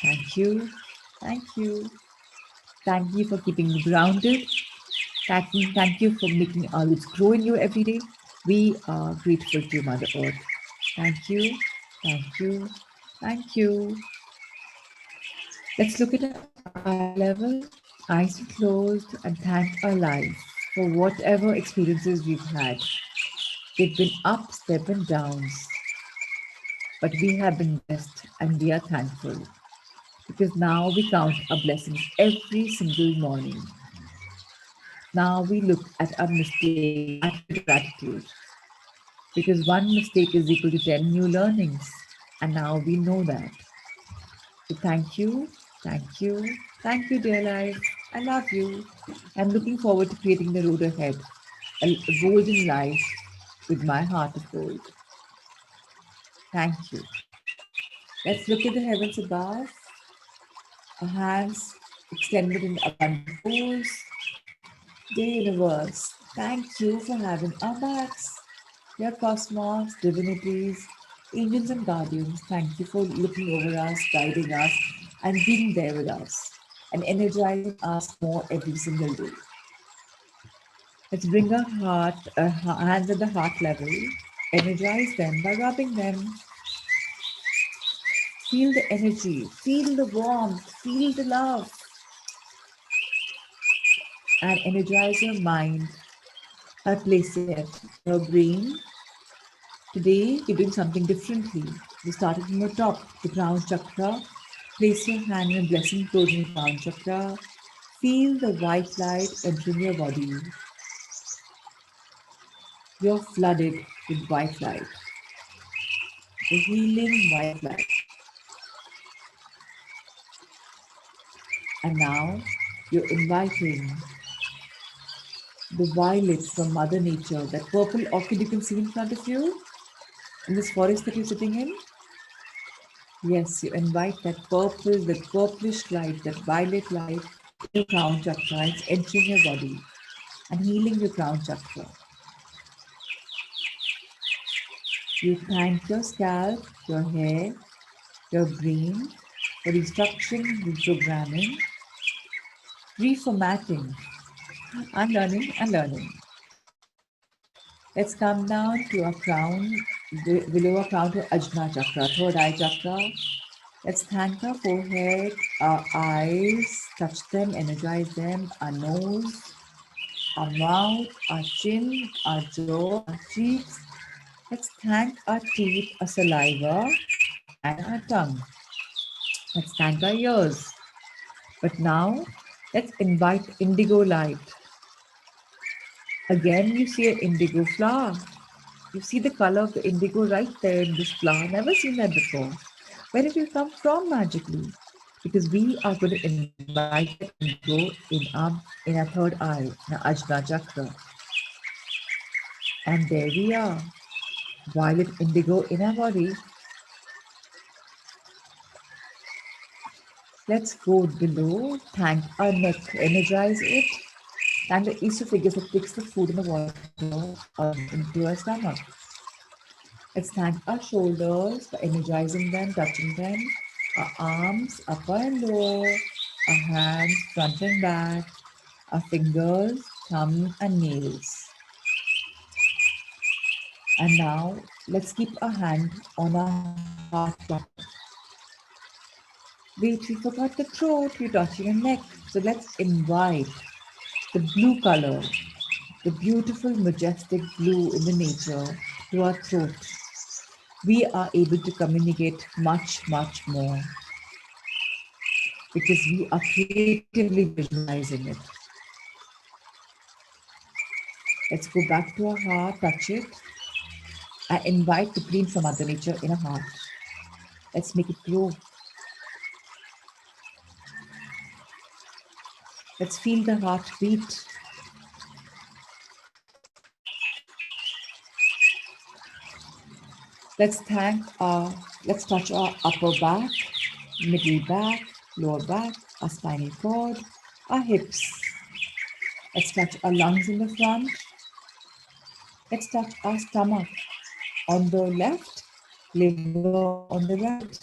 Speaker 1: thank you, thank you. Thank you for keeping me grounded. Thank you for making our roots grow in you every day. We are grateful to you, Mother Earth. Thank you, thank you, thank you. Let's look at our eye level, eyes closed, and thank our life for whatever experiences we've had. They've been ups, they've been downs, but we have been blessed and we are thankful because now we count our blessings every single morning. Now we look at our mistakes with gratitude because one mistake is equal to 10 new learnings, and now we know that. So thank you, thank you, thank you, dear life. I love you. I'm looking forward to creating the road ahead, a golden life with my heart of gold. Thank you. Let's look at the heavens above, our hands extended in abundant pose. Dear universe, thank you for having our backs. Dear cosmos, divinities, angels and guardians, thank you for looking over us, guiding us, and being there with us, and energizing us more every single day. Let's bring our hands at the heart level, energize them by rubbing them. Feel the energy, feel the warmth, feel the love, and energize your mind by placing it in your brain. Today, you're doing something differently. You started from the top, the crown chakra. Place your hand in a blessing pose in the crown chakra. Feel the white light entering your body. You're flooded with white light, the healing white light. And now you're inviting the violet from Mother Nature, that purple orchid you can see in front of you in this forest that you're sitting in. Yes, you invite that purplish light, that violet light in your crown chakra. It's entering your body and healing your crown chakra. You thank your scalp, your hair, your brain for restructuring, reprogramming, reformatting, unlearning, and learning. Let's come down to our crown, below our crown to Ajna chakra, third eye chakra. Let's thank our forehead, our eyes, touch them, energize them, our nose, our mouth, our chin, our jaw, our cheeks. Let's thank our teeth, our saliva, and our tongue. Let's thank our ears. But now, let's invite indigo light. Again, you see an indigo flower. You see the color of the indigo right there in this flower. Never seen that before. Where did it come from magically? Because we are going to invite that indigo in our third eye, in our Ajna chakra. And there we are, violet indigo in our body. Let's go below, thank our neck, energize it. Thank the esophagus that takes the food and the water into our stomach. Let's thank our shoulders for energizing them, touching them. Our arms, upper and lower. Our hands, front and back. Our fingers, thumb and nails. And now, let's keep our hand on our heart chakra. Wait, we forgot the throat. We're touching your neck. So let's invite the blue color, the beautiful, majestic blue in the nature to our throat. we are able to communicate much, much more because we are creatively visualizing it. Let's go back to our heart, touch it. I invite the green from Mother Nature in our heart. Let's make it grow. Let's feel the heartbeat. Let's touch our upper back, middle back, lower back, our spinal cord, our hips. Let's touch our lungs in the front. Let's touch our stomach on the left, liver on the right.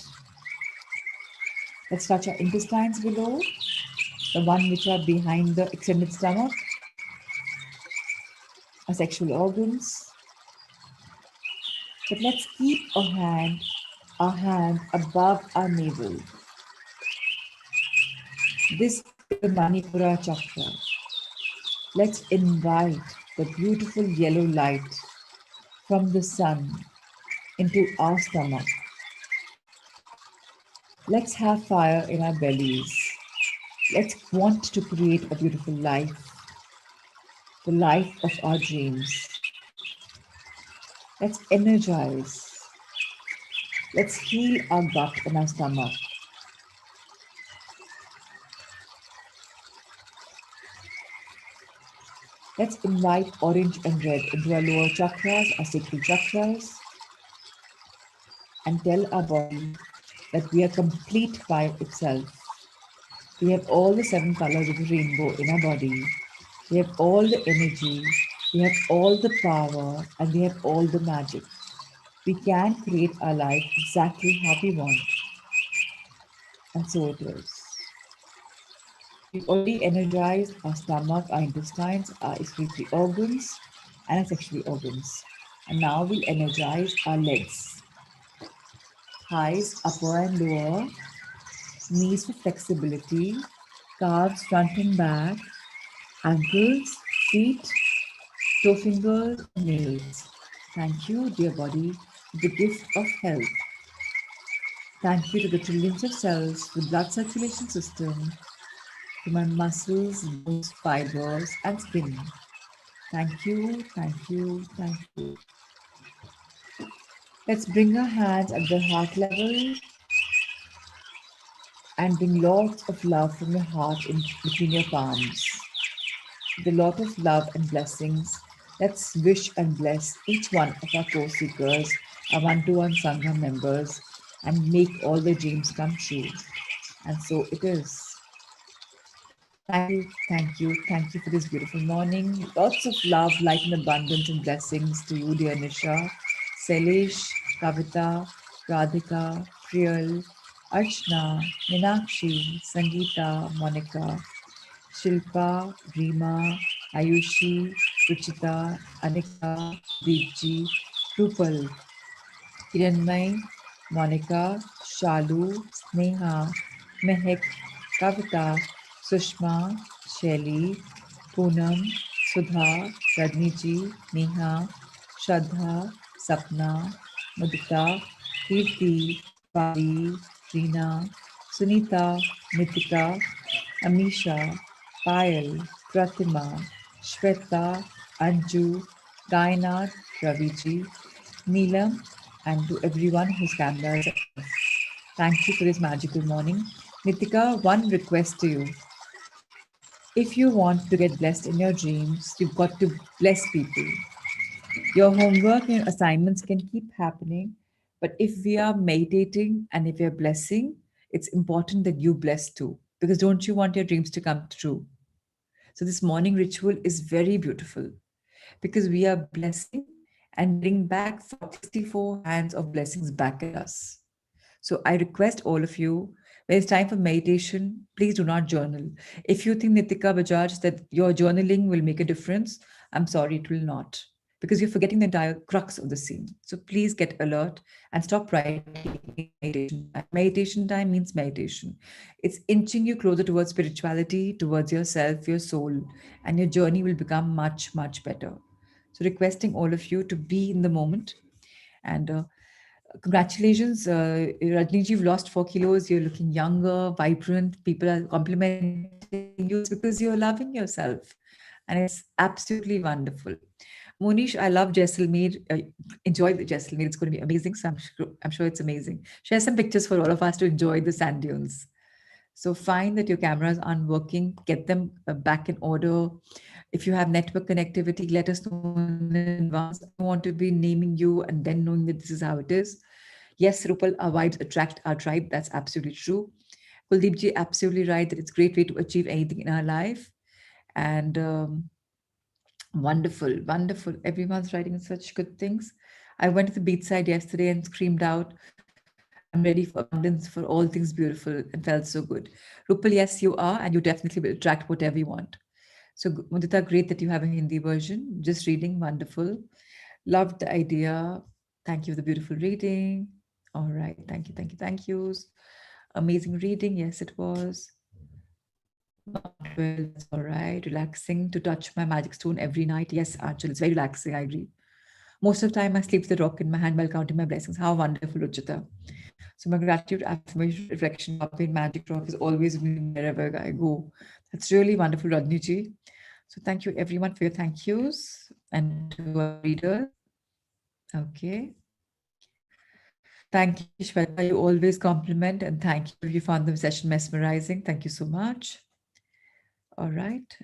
Speaker 1: Let's touch our intestines below, the one which are behind the extended stomach, our sexual organs. But let's keep our hand above our navel. This is the Manipura chakra. Let's invite the beautiful yellow light from the sun into our stomach. Let's have fire in our bellies. Let's want to create a beautiful life, the life of our dreams. Let's energize. Let's heal our gut and our stomach. Let's invite orange and red into our lower chakras, our sacral chakras, and tell our body that we are complete by itself. We have all the 7 colors of the rainbow in our body. We have all the energy, we have all the power, and we have all the magic. We can create our life exactly how we want. And so it is. We've already energized our stomach, our intestines, our excretory organs, and our sexual organs. And now we'll energize our legs. Thighs, upper and lower, knees for flexibility, calves front and back, ankles, feet, toe fingers, and nails. Thank you, dear body, for the gift of health. Thank you to the trillions of cells, the blood circulation system, to my muscles, bones, fibers, and skin. Thank you, thank you, thank you. Let's bring our hands at the heart level and bring lots of love from your heart in between your palms. With a lot of love and blessings, let's wish and bless each one of our co-seekers, our one-to-one Sangha members, and make all their dreams come true. And so it is. Thank you for this beautiful morning. Lots of love, light and abundance and blessings to you, dear Nisha, Selish, Kavita, Radhika, Priyal, Archana, Minakshi, Sangeeta, Monica, Shilpa, Rima, Ayushi, Ruchita, Anika, Deepji, Rupal, Kiranmay, Monica, Shalu, Sneha, Mehak, Kavita, Sushma, Shelly, Poonam, Sudha, Rajniji, Neha, Shraddha, Sapna, Mudita, Kirti, Pari, Reena, Sunita, Nitika, Amisha, Payal, Pratima, Shweta, Anju, Gainath, Raviji, Neelam, and to everyone whose cameras are off. Thank you for this magical morning. Nitika, one request to you. If you want to get blessed in your dreams, you've got to bless people. Your homework and assignments can keep happening, but if we are meditating and if we are blessing, it's important that you bless too. Because don't you want your dreams to come true? So, this morning ritual is very beautiful because we are blessing and getting back 64 hands of blessings back at us. So I request all of you, when it's time for meditation, please do not journal. If you think, Nitika Bajaj, that your journaling will make a difference, I'm sorry, it will not. Because you're forgetting the entire crux of the scene. So please get alert and stop writing meditation time. Meditation time means meditation. It's inching you closer towards spirituality, towards yourself, your soul, and your journey will become much, much better. So requesting all of you to be in the moment and Congratulations, Rajni, you've lost 4 kilos. You're looking younger, vibrant. People are complimenting you. It's because you're loving yourself. And it's absolutely wonderful. Monish, I love Jaisalmer. Enjoy the Jaisalmer. It's going to be amazing. So I'm sure it's amazing. Share some pictures for all of us to enjoy the sand dunes. So find that your cameras aren't working, get them back in order. If you have network connectivity, let us know in advance. I don't want to be naming you and then knowing that this is how it is. Yes, Rupal, our vibes attract our tribe. That's absolutely true. Kuldeep ji, absolutely right that it's a great way to achieve anything in our life. And wonderful, wonderful. Everyone's writing such good things. I went to the beachside yesterday and screamed out, I'm ready for abundance, for all things beautiful, and felt so good. Rupal, yes, you are, and you definitely will attract whatever you want. So, Mudita, great that you have a Hindi version. Just reading, wonderful. Loved the idea. Thank you for the beautiful reading. All right. Thank you, thank you, thank yous. Amazing reading. Yes, it was. Not well, that's all right. Relaxing to touch my magic stone every night. Yes, Archel, it's very relaxing. I agree. Most of the time, I sleep with a rock in my hand while counting my blessings. How wonderful, Ruchita. So my gratitude, affirmation, reflection, copy, and magic rock is always with me wherever I go. That's really wonderful, Rajni. So thank you everyone for your thank yous and to our readers. Okay. Thank you, Shweta. You always compliment and thank you if you found the session mesmerizing. Thank you so much. All right.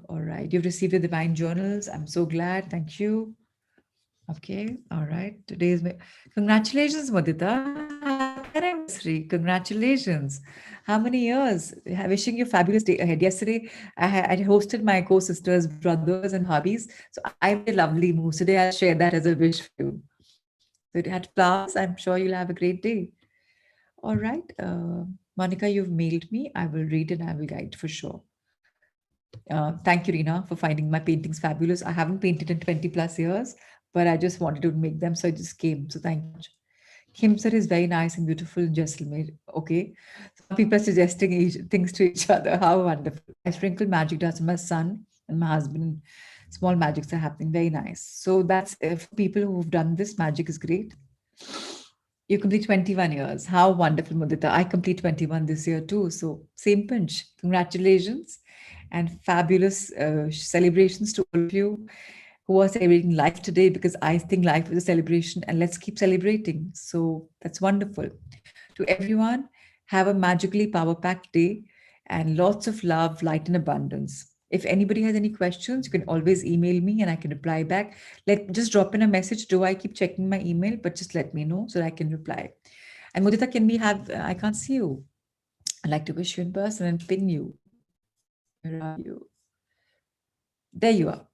Speaker 1: All right. You've received the divine journals. I'm so glad. Thank you. Okay. All right. Today is my congratulations, Mudita. Happy anniversary. Congratulations. How many years? Wishing you a fabulous day ahead. Yesterday, I hosted my co-sisters, brothers, and hobbies. So I made a lovely mood. Today, I'll share that as a wish for you. So it had flowers. I'm sure you'll have a great day. All right. Monica, you've mailed me. I will read it and I will guide for sure. Thank you, Rina, for finding my paintings fabulous. I haven't painted in 20 plus years, but I just wanted to make them. So I just came. So thank you. Himsar is very nice and beautiful in Jaisalmer. Okay. Some people are suggesting things to each other. How wonderful. I sprinkle magic dust on my son and my husband. Small magics are happening. Very nice. So that's for people who've done this, magic is great. You complete 21 years. How wonderful, Mudita. I complete 21 this year too. So same pinch. Congratulations and fabulous celebrations to all of you who are celebrating life today, because I think life is a celebration and let's keep celebrating. So that's wonderful. To everyone, have a magically power packed day and lots of love, light, and abundance. If anybody has any questions, you can always email me and I can reply back. Just drop in a message. Do I keep checking my email? But just let me know so that I can reply. And Mudita, can we have? I can't see you. I'd like to wish you in person and ping you. Where are you? There you are.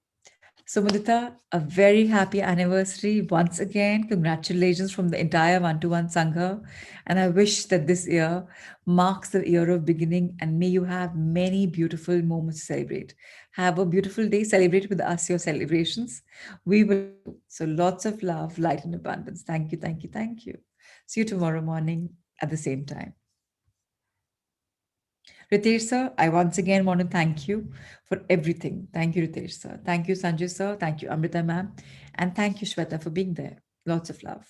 Speaker 1: So, Mudita, a very happy anniversary once again. Congratulations from the entire One to One Sangha. And I wish that this year marks the year of beginning and may you have many beautiful moments to celebrate. Have a beautiful day. Celebrate with us your celebrations. We will. So, lots of love, light, and abundance. Thank you, thank you, thank you. See you tomorrow morning at the same time. Ritesh sir, I once again want to thank you for everything. Thank you, Ritesh sir. Thank you, Sanjay sir. Thank you, Amrita ma'am. And thank you, Shweta, for being there. Lots of love.